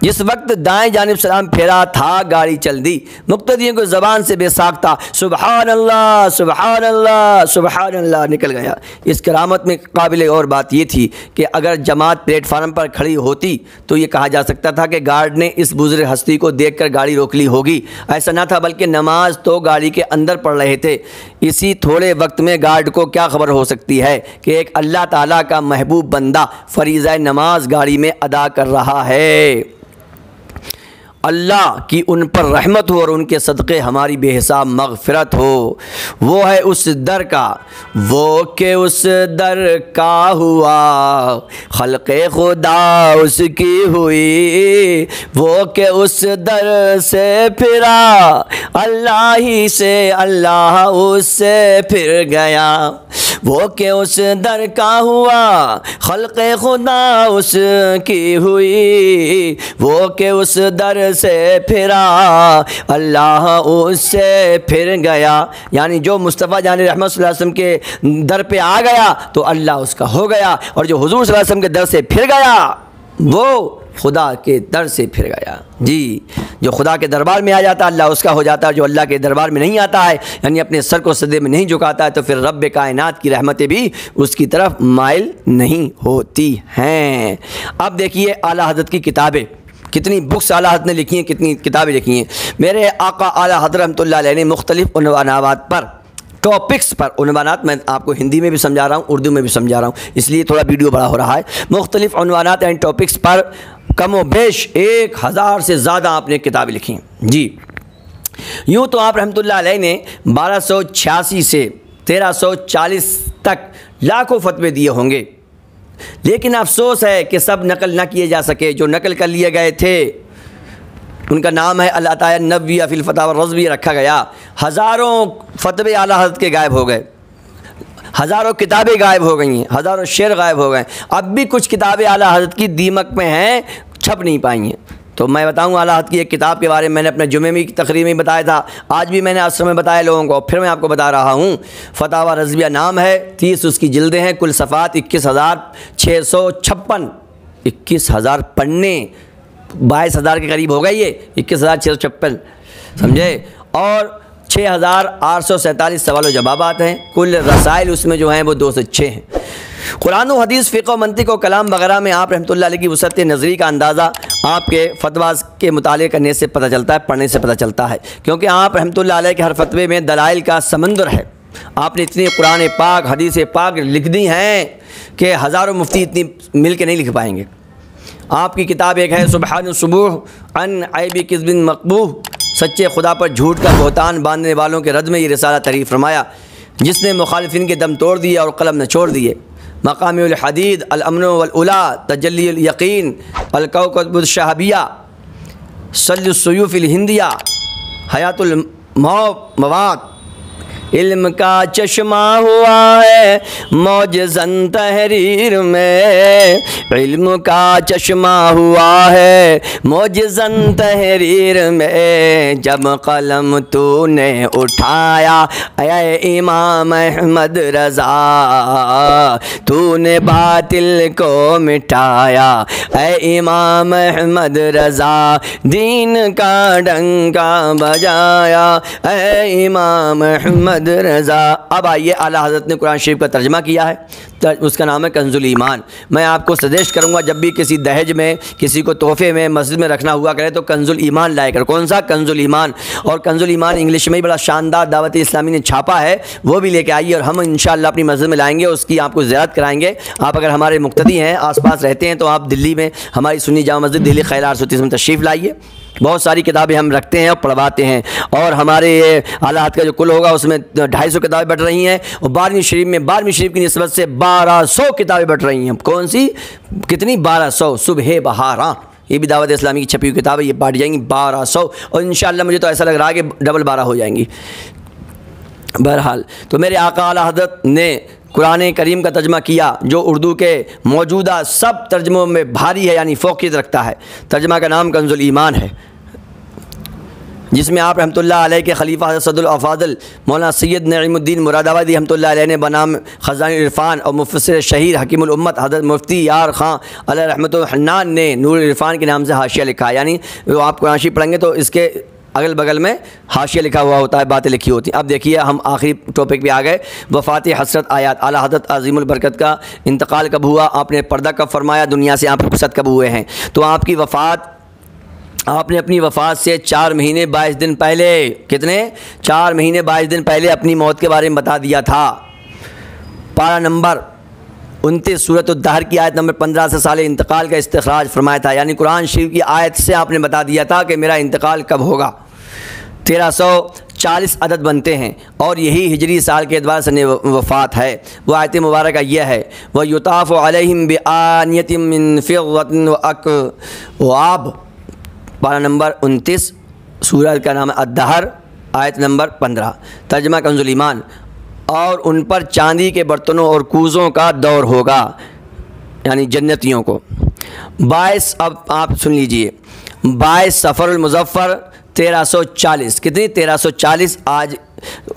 जिस वक्त दाएं जानिब सलाम फेरा था, गाड़ी चल दी। मुक्तदियों को ज़बान से बेसाख्ता सुबहान अल्लाह सुबहान अल्लाह सुबहान अल्लाह निकल गया। इस करामत में काबिल और बात ये थी कि अगर जमात प्लेटफार्म पर खड़ी होती तो ये कहा जा सकता था कि गार्ड ने इस बुज़ुर्ग हस्ती को देखकर गाड़ी रोक ली होगी। ऐसा ना था, बल्कि नमाज तो गाड़ी के अंदर पढ़ रहे थे। इसी थोड़े वक्त में गार्ड को क्या खबर हो सकती है कि एक अल्लाह ताला का महबूब बंदा फ़रीज़ा नमाज गाड़ी में अदा कर रहा है। अल्लाह की उन पर रहमत हो और उनके सदक़े हमारी बेहिसाब मग़फ़िरत हो। वो है उस दर का, वो के उस दर का हुआ ख़ल्क़े खुदा उसकी हुई, वो के उस दर से फिरा अल्लाह ही से अल्लाह उससे फिर गया। वो के उस दर का हुआ ख़ल्क़े खुदा उसकी हुई, वो के उस दर से फिरा अल्लाह उससे फिर गया। यानी जो मुस्तफ़ा जान रहमत सल्लल्लाहु अलैहि वसल्लम के दर पे आ गया तो अल्लाह उसका हो गया, और जो हुज़ूर सल्लल्लाहु अलैहि वसल्लम के दर से फिर गया वो खुदा के दर से फिर गया। जी, जो खुदा के दरबार में आ जाता अल्लाह उसका हो जाता है, जो अल्लाह के दरबार में नहीं आता है यानी अपने सर को सजदे में नहीं झुकाता है तो फिर रब्ब कायनात की रहमतें भी उसकी तरफ माइल नहीं होती हैं। अब देखिए आला हज़रत की किताबें, कितनी बुक्स आला हज़रत ने लिखी हैं, कितनी किताबें लिखी हैं। मेरे आका आला हज़रत रहमतुल्लाह अलैह ने मुख्तलिफ़ उन्वानात पर टॉपिक्स पर उन्वानात मैं आपको हिंदी में भी समझा रहा हूँ, उर्दू में भी समझा रहा हूँ, इसलिए थोड़ा वीडियो बड़ा हो रहा है। मुख्तलिफ उन्वानात एंड टॉपिक्स पर कम व बेश 1000 से ज़्यादा आपने किताबें लिखी हैं जी। यूँ तो आप रहमतुल्लाह अलैह ने 1286 से 1340 तक लाखों फतवे दिए होंगे, लेकिन अफसोस है कि सब नकल ना किए जा सके। जो नकल कर लिए गए थे उनका नाम है अल-अताया नबविया फिल फतावा रज़विया रखा गया। हज़ारों फतवे आला हज़रत के गायब हो गए, हज़ारों किताबें गायब हो गई हैं, हज़ारों शेर गायब हो गए। अब भी कुछ किताबें आला हज़रत की दीमक में हैं, छप नहीं पाई हैं। तो मैं बताऊँ आला हज़रत की एक किताब के बारे में, मैंने अपने जुमे में तकरीर में बताया था, आज भी मैंने असर में बताया लोगों को, फिर मैं आपको बता रहा हूँ। फतावा रज़विया नाम है, 30 उसकी जिल्दें हैं, कुल सफ़ात 21,656, 21,000 पन्ने, 22,000 के करीब हो गए ये, 21,656 समझे। और 6,847 सवाल जवाबात हैं। कुल रसाइल उसमें जो हैं वो 206 हैं। कुरान व हदीस, फ़िक़्ह व मंतिक़ व कलाम वगैरह में आप रहमतुल्लाह अलैह की वसअत नज़री का अंदाज़ा आपके फतवास के मुताले करने से पता चलता है, पढ़ने से पता चलता है, क्योंकि आप रहमतुल्लाह अलैह के हर फतवे में दलाइल का समंदर है। आपने इतनी कुरान पाक, हदीस पाक लिख दी हैं कि हज़ारों मुफ्ती इतनी मिल के नहीं लिख पाएंगे। आपकी किताब एक है सुबहान सुबूह अन ऐबी किज़्बिन मक़बूह, सच्चे खुदा पर झूठ का बहतान बांधने वालों के रद में ये रिसाला तारीफ़ फरमाया, जिसने मुखालिफिन के दम तोड़ दिए और कलम न छोड़ दिए। मक़ामुल हदीद अल अमन वल उला तजल्ली अल यकीन अल कौकबुल शहबिया सल्लुस सुयूफ़िल हिंदिया हयातुल मवात, इल्म का चश्मा हुआ है मौजज़न तहरीर में, इल्म का चश्मा हुआ है मौजज़न तहरीर में, जब कलम तूने उठाया ऐ इमाम अहमद रज़ा, तूने बातिल को मिटाया ऐ इमाम अहमद रज़ा, दीन का डंका बजाया ऐ इमाम अहमद रज़ा। अब आइए, आला हज़रत ने कुरान शरीफ का तर्जमा किया है, उसका नाम है कंजुल ईमान। मैं आपको सजेस्ट करूँगा जब भी किसी दहेज में, किसी को तोहफे में, मस्जिद में रखना हुआ करे तो कंजुल ईमान लाया कर। कौन सा? कंजुल ईमान। और कंजुल ईमान इंग्लिश में ही बड़ा शानदार दावत इस्लामी ने छापा है, वो भी लेके आइए और हम इंशाअल्लाह अपनी मस्जिद में लाएंगे, उसकी आपको ज़ियारत कराएंगे। आप अगर हमारे मुक्तदी हैं, आसपास रहते हैं, तो आप दिल्ली में हमारी सुन्नी जामा मस्जिद दिल्ली खैर 830 में तशरीफ़ लाइए। बहुत सारी किताबें हम रखते हैं और पढ़वाते हैं, और हमारे ये आला हज़रत का जो कुल होगा उसमें 250 किताबें बट रही हैं, और 12वीं शरीफ में 12वीं शरीफ की निस्बत से 1200 किताबें बट रही हैं। कौन सी? कितनी? 1200। सुबह बहारा, ये भी दावत इस्लामी की छपी हुई किताब है, ये बांट जाएंगी 1200, और इंशाअल्लाह मुझे तो ऐसा लग रहा है कि डबल 12 हो जाएंगी। बहरहाल, तो मेरे आका आला हज़रत ने कुरान करीम का तर्जमा किया, जो उर्दू के मौजूदा सब तर्जमों में भारी है, यानी फ़ौक़ियत रखता है। तर्जमा का नाम कंजुल ईमान है, जिसमें आप रहमतुल्लाह अलैह के खलीफा हज़रत सदरुल अफ़ाज़िल मौलाना सैयद नईमुद्दीन मुरादाबादी रहमतुल्लाह अलैह ने बनाम ख़ज़ाइनुल इरफ़ान और मुफ़स्सिर शहीर हकीमुल उम्मत हज़रत मुफ्ती यार ख़ान अलैहि रहमतुल हन्नान ने नूरुल इरफ़ान के नाम से हाशिया लिखा है। यानी वो आप कुरान शरीफ पढ़ेंगे तो इसके अगल बगल में हाशिया लिखा हुआ होता है, बातें लिखी होती हैं। अब देखिए, हम आखिरी टॉपिक पे आ गए, वफ़ात हसरत आयात। आला हज़रत अज़ीमुल बरकत का इंतकाल कब हुआ, आपने पर्दा कब फरमाया, दुनिया से आप रुखसत कब हुए हैं। तो आपकी वफ़ात, आपने अपनी वफ़ात से 4 महीने 22 दिन पहले, कितने? 4 महीने 22 दिन पहले अपनी मौत के बारे में बता दिया था। पारा नंबर 29 सूरत उद्दहर की आयत नंबर 15 से साले इंतकाल का इस्तिखराज फरमाया था, यानी कुरान शरीफ की आयत से आपने बता दिया था कि मेरा इंतकाल कब होगा। 1340 अदद बनते हैं, और यही हिजरी साल के एतबार से वफ़ात है। वो आयत मुबारक यह है, व युताफ़ु अलैहिम बिआनियतिम मिन फ़िज़्ज़तिन व अक्वाब। पारा नंबर 29, सूरत का नाम है अद्दहर, आयत नंबर 15। तर्जमा कंजुल ईमान। और उन पर चांदी के बर्तनों और कूज़ों का दौर होगा, यानी जन्नतियों को। 22, अब आप सुन लीजिए, 22 सफ़रुल मुज़फ़्फ़र 1340, कितनी? 1340, आज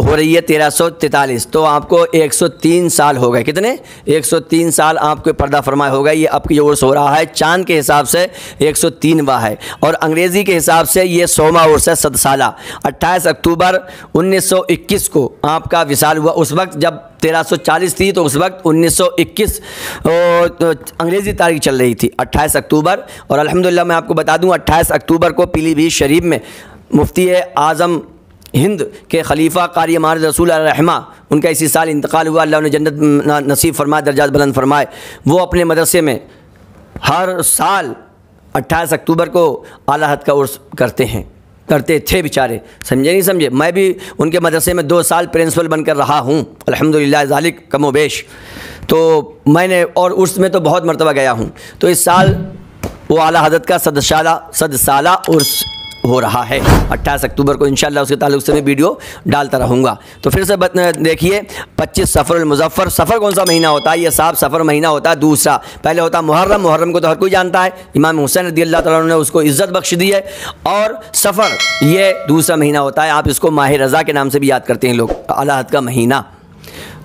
हो रही है 1343, तो आपको 103 साल हो गए। कितने? 103 साल आपको पर्दा फरमाया हो गया। ये आपकी उर्स हो रहा है, चांद के हिसाब से 103वां है, और अंग्रेज़ी के हिसाब से ये 100वां उर्स है, 100 साला। 28 अक्टूबर 1921 को आपका विसाल हुआ। उस वक्त जब 1340 थी, तो उस वक्त 1921 तो अंग्रेज़ी तारीख चल रही थी, 28 अक्टूबर। और अल्हम्दुलिल्लाह मैं आपको बता दूँ, 28 अक्टूबर को पीलीभीत शरीफ में मुफ्ती आज़म हिंद के खलीफा कारी मारद रसूल रहमा, उनका इसी साल इंतकाल हुआ, अल्लाह उन्हें जन्नत नसीब फरमाए, दर्जात बुलंद फरमाए। वो अपने मदरसे में हर साल 28 अक्टूबर को आला हद का उर्स करते थे बेचारे, समझे नहीं समझे। मैं भी उनके मदरसे में 2 साल प्रिंसिपल बनकर रहा हूँ अल्हम्दुलिल्लाह ज़ालिक कमोबेश। तो मैंने और उर्स में तो बहुत मरतबा गया हूँ। तो इस साल वो आला हज़रत का 100 साला उर्स हो रहा है 28 अक्टूबर को, इंशाअल्लाह उसके ताल्लुक़ से मैं वीडियो डालता रहूँगा। तो फिर से देखिए 25 सफ़रुल मुज़फ़्फ़र। सफ़र कौन सा महीना होता है? ये साहब सफ़र महीना होता है दूसरा। पहले होता है मुहर्रम, मुहर्रम को तो हर कोई जानता है, इमाम हुसैन रज़ियल्लाहु ताला अन्हु ने उसको इज़्ज़त बख्श दी है। और सफ़र ये दूसरा महीना होता है, आप इसको माह रज़ा के नाम से भी याद करते हैं लोग, आला हद का महीना।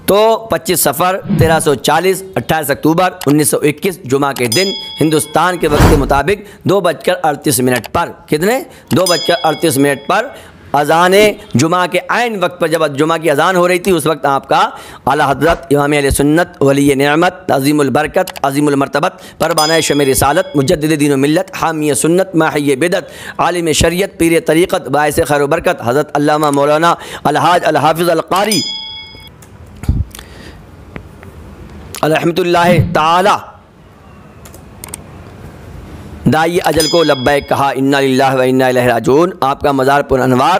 तो 25 सफ़र 1340 28 अक्टूबर 1921 जुमा के दिन हिंदुस्तान के वक्त के मुताबिक 2:38 पर, कितने 2:38 पर अज़ान जुमा के आइन वक्त पर, जब जुमा की अज़ान हो रही थी उस वक्त आपका आला हज़रत इमाम अहले सुन्नत वली नेमत अज़ीमुल बरकत अज़ीमुल मर्तबत परवाना शमे रिसालत मुजद्दिद दीन व मिल्लत हामी सुन्नत माहिय बिदत आलिम शरीयत पीर तरीक़त बाइस खैर व बरकत हज़रत अल्लामा मौलाना अलहाज अल हाफ़िज़ अल क़ारी रहमतुल्लाह ताला दाई अजल को लब्बैक कहा, इन्ना लिल्लाहि व इन्ना इलैहि राजिऊन। आपका मज़ार पुरअनवार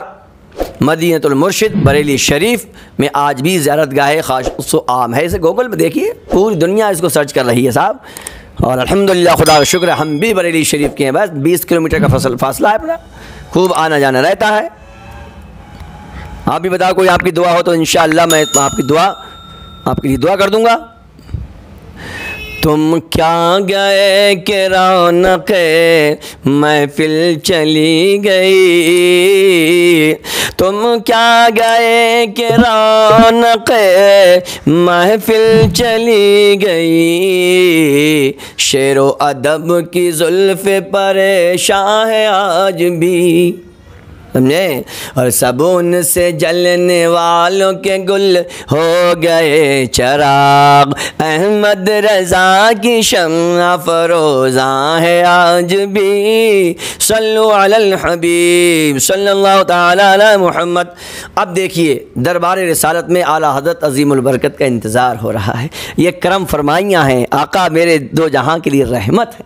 मदीनतुल मुर्शिद बरेली शरीफ में आज भी ज़ियारत गाह खास आम है। इसे गूगल में देखिए, पूरी दुनिया इसको सर्च कर रही है साहब। और अल्हम्दुलिल्लाह खुदा का शुक्र हम भी बरेली शरीफ के हैं, बस 20 किलोमीटर का फासला है अपना, खूब आना जाना रहता है। आप भी बताओ, कोई आपकी दुआ हो तो इंशाअल्लाह मैं आपके लिए दुआ कर दूँगा। तुम क्या गए कि रौनक़े महफ़िल चली गई, तुम क्या गए कि रौनक़े महफ़िल चली गई, शेरो अदब की ज़ुल्फ़े परेशान है आज भी, समझे। और सबून से जलने वालों के गुल हो गए चराग, अहमद रज़ा की शम्अ फ़रोज़ा है आज भी, सल्लु अलल हबीब सल्लल्लाहु तआला अला मुहम्मद। अब देखिए दरबार रिसालत में आला हज़रत अज़ीमुल बरकत का इंतज़ार हो रहा है। ये करम फरमाइयाँ हैं, आका मेरे दो जहां के लिए रहमत है,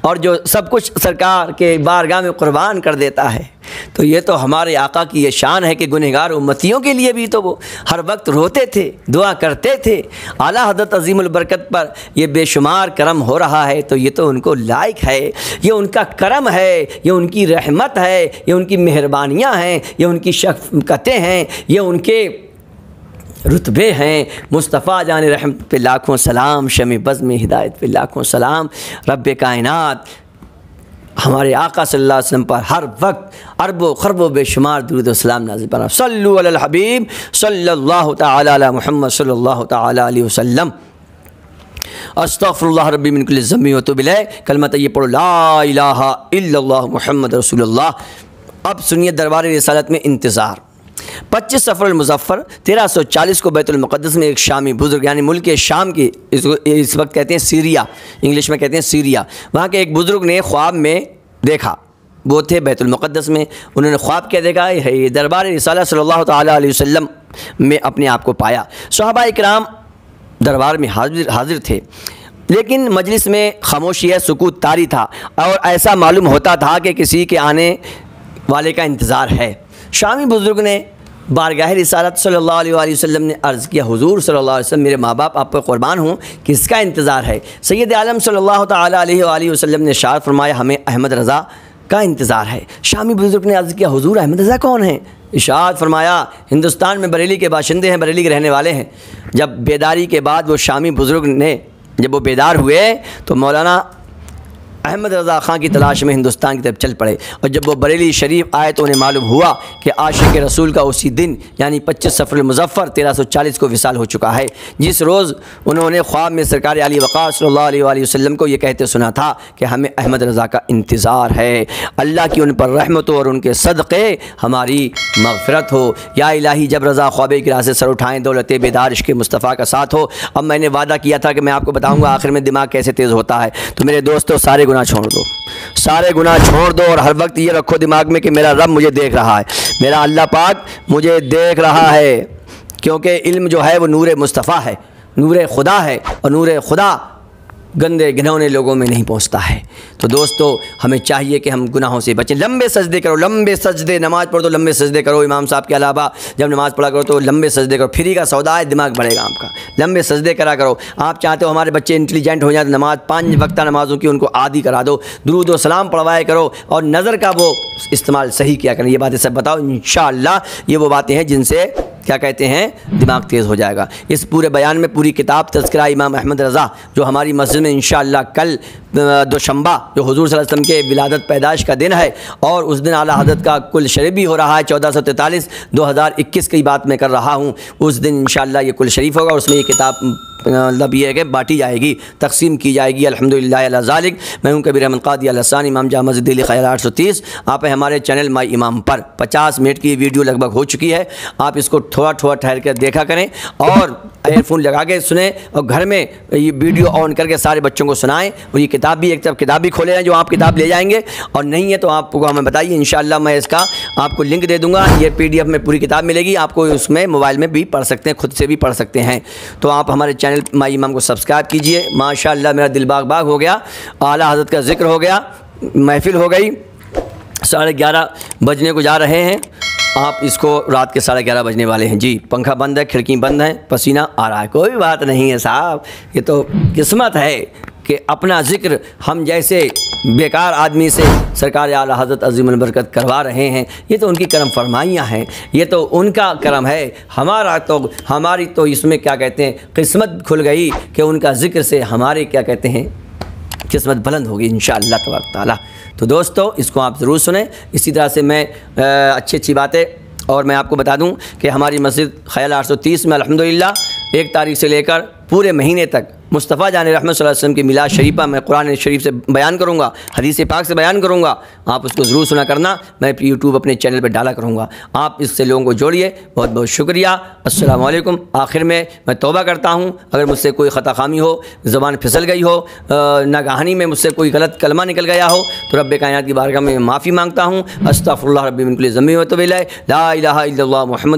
और जो सब कुछ सरकार के बारगाह में कुर्बान कर देता है। तो ये तो हमारे आका की ये शान है कि गुनहगार उम्मतियों के लिए भी तो वो हर वक्त रोते थे, दुआ करते थे। आला हज़रत अज़ीमुल बरकत पर ये बेशुमार करम हो रहा है, तो ये तो उनको लायक है, ये उनका करम है, ये उनकी रहमत है, ये उनकी मेहरबानियाँ हैं, ये उनकी शफ़क़तें हैं, ये उनके रुतबे हैं। मुस्तफ़ा जान रहमत पे लाखों सलाम, शमी बज़्म हिदायत पे लाखों सलाम। रब्बे कायनात हमारे आका सल्लल्लाहु अलैहि वसल्लम पर हर वक्त अरबों खरबों बेशुमार दुरूद व सलाम नाज़िल फरमा। सल्लु अलल हबीब सल्लल्लाहु तआला अला मुहम्मद सल्लल्लाहु तआला अलैहि वसल्लम। अस्तग़फिरुल्लाह रब्बी मिन कुल्लि ज़म्बि व अतूबु इलैह। कलमा तय्यब पढ़ो, ला इलाहा इल्लल्लाह मुहम्मद रसूलुल्लाह। अब सुनिए दरबार रिसालत में इंतज़ार। 25 सफ़रुल मुज़फ़्फ़र 1340 को बैतुल मुक़द्दस में एक शामी बुज़ुर्ग, यानी मुल्क शाम की इस वक्त कहते हैं सीरिया, इंग्लिश में कहते हैं सीरिया, वहाँ के एक बुज़ुर्ग ने ख्वाब में देखा। वो थे बैतुल मुक़द्दस में, उन्होंने ख्वाब क्या देखा है, ये दरबार रिसालत सल्लल्लाहु तआला अलैहि वसल्लम में अपने आप को पाया। सहाबा इकराम दरबार में हाजिर थे, लेकिन मजलिस में खामोशी है, सुकूत तारी था, और ऐसा मालूम होता था कि किसी के आने वाले का इंतज़ार है। शामी बुज़ुर्ग ने बारगाह रिसालत सल्लल्लाहु अलैहि वसल्लम ने अर्ज़ किया, हुज़ूर सल्लल्लाहु अलैहि वसल्लम, मेरे माँ बाप आप पर क़ुरबान हूँ, किसका इंतज़ार है? सैयद आलम सल्लल्लाहु तआला अलैहि वसल्लम ने इरशाद फरमाया, हमें अहमद रज़ा का इंतज़ार है। शामी बुज़ुर्ग ने अर्ज़ किया, हुज़ूर अहमद रज़ा कौन है? इरशाद फरमाया, हिंदुस्तान में बरेली के बाशिंदे हैं, बरेली के रहने वाले हैं। जब बेदारी के बाद वो शामी बुज़ुर्ग ने जब वो बेदार हुए तो मौलाना अहमद रज़ा ख़ान की तलाश में हिंदुस्तान की तरफ चल पड़े, और जब वो बरेली शरीफ आए तो उन्हें मालूम हुआ कि आशिक़ रसूल का उसी दिन यानी 25 सफ़रुल मुज़फ़्फ़र 1340 को विसाल हो चुका है, जिस रोज़ उन्होंने ख्वाब में सरकार आली वक़ार सल्लल्लाहु अलैहि वसल्लम को ये कहते सुना था कि हमें अहमद रज़ा का इंतज़ार है। अल्लाह की उन पर रहमत हो और उनके सदक़े हमारी मग़फ़िरत हो। या इलाही, जब रज़ा ख्वाबे की राह से सर उठाएँ, दौलत बेदार इश्क़ मुस्तफ़ा का साथ हो। अब मैंने वादा किया था कि मैं आपको बताऊँगा आखिर में दिमाग कैसे तेज़ होता है। तो मेरे दोस्तों, सारे गुनाह छोड़ दो, सारे गुनाह छोड़ दो, और हर वक्त ये रखो दिमाग में कि मेरा रब मुझे देख रहा है, मेरा अल्लाह पाक मुझे देख रहा है, क्योंकि इल्म जो है वो नूर मुस्तफ़ा है, नूर खुदा है, और नूर खुदा गंदे घिनौने लोगों में नहीं पहुंचता है। तो दोस्तों हमें चाहिए कि हम गुनाहों से बचें। लंबे सजदे करो, लंबे सजदे, नमाज़ पढ़ो तो लंबे सजदे करो। इमाम साहब के अलावा जब नमाज़ पढ़ा करो तो लंबे सजदे करो। फ्री का सौदा है, दिमाग बढ़ेगा आपका। लंबे सजदे करा करो। आप चाहते हो हमारे बच्चे इंटेलिजेंट हो जाए तो नमाज 5 वक्ता नमाज़ों की उनको आदी करा दो, दुरूद व सलाम पढ़वाया करो, और नज़र का वो इस्तेमाल सही किया करें। ये बातें सब बताओ, इंशाअल्लाह ये वो बातें हैं जिनसे क्या कहते हैं दिमाग तेज़ हो जाएगा। इस पूरे बयान में पूरी किताब तज़किरा इमाम अहमद रज़ा जो हमारी मस्जिद में इंशाअल्लाह कल दोशंबा जो हुज़ूर सल्लल्लाहु अलैहि वसल्लम के विलादत पैदाइश का दिन है, और उस दिन आला हज़रत का कुल शरीफ भी हो रहा है 1443 2021 की बात मैं कर रहा हूँ। उस दिन इंशाअल्लाह ये कुल शरीफ होगा, उसमें ये किताब मतलब ये है कि बाँटी जाएगी, तकसीम की जाएगी। अल्हम्दुलिल्लाह अला ज़ालिक। मैं हूँ कबीर अहमद क़ादी अल हसन, इमाम जामा मस्जिद दिल्ली ख़याल 830। आप हमारे चैनल माई इमाम पर 50 मिनट की वीडियो लगभग हो चुकी है। आप इसको थोड़ा थोड़ा ठहर कर देखा करें और एयरफोन लगा के सुने, और घर में ये वीडियो ऑन करके सारे बच्चों को सुनाएं। और ये किताब भी एक तरफ किताब भी खोले हैं जो आप किताब ले जाएंगे, और नहीं है तो आपको हमें बताइए, इंशाअल्लाह मैं इसका आपको लिंक दे दूँगा। ये PDF में पूरी किताब मिलेगी आपको, उसमें मोबाइल में भी पढ़ सकते हैं, खुद से भी पढ़ सकते हैं। तो आप हमारे चैनल माई इमाम को सब्सक्राइब कीजिए। माशाअल्लाह मेरा दिल बाग बाग हो गया, आला हज़रत का ज़िक्र हो गया, महफिल हो गई। 11:30 बजने को जा रहे हैं। आप इसको रात के 11:30 बजने वाले हैं जी। पंखा बंद है, खिड़की बंद है, पसीना आ रहा है। कोई बात नहीं है साहब, ये तो किस्मत है कि अपना ज़िक्र हम जैसे बेकार आदमी से सरकार आला हज़रत अज़ीमुल बरकत करवा रहे हैं। ये तो उनकी करम फरमाइयाँ हैं, ये तो उनका करम है। हमारी तो इसमें क्या कहते हैं किस्मत खुल गई कि उनका ज़िक्र से हमारे क्या कहते हैं किस्मत बुलंद होगी इंशाअल्लाह तबारक ताला। तो दोस्तों इसको आप ज़रूर सुने। इसी तरह से मैं अच्छी अच्छी बातें, और मैं आपको बता दूं कि हमारी मस्जिद ख़याल 830 में अल्हम्दुलिल्लाह 1 तारीख से लेकर पूरे महीने तक मुस्तफ़ा जान रहमत सल्लल्लाहु अलैहि वसल्लम की मिलाद शरीफा मैं कुरान शरीफ से बयान करूँगा, हदीस पाक से बयान करूँगा। आप उसको ज़रूर सुना करना। मैं यूट्यूब अपने चैनल पर डाला करूँगा। आप इससे लोगों को जोड़िए। बहुत बहुत शुक्रिया। अस्सलाम वालेकुम। आखिर में मैं तौबा करता हूँ अगर मुझसे कोई ख़ता खामी हो, ज़बान फिसल गई हो, नागहानी में मुझसे कोई गलत कलमा निकल गया हो, तो रब्बे कायनात की बारगाह में माफ़ी मांगता हूँ। अस्तग़फिरुल्लाह रब्बी मिन कुल्लि ज़ंबिन व अतूबु इलैह। ला इलाहा इल्लल्लाह मुहम्मद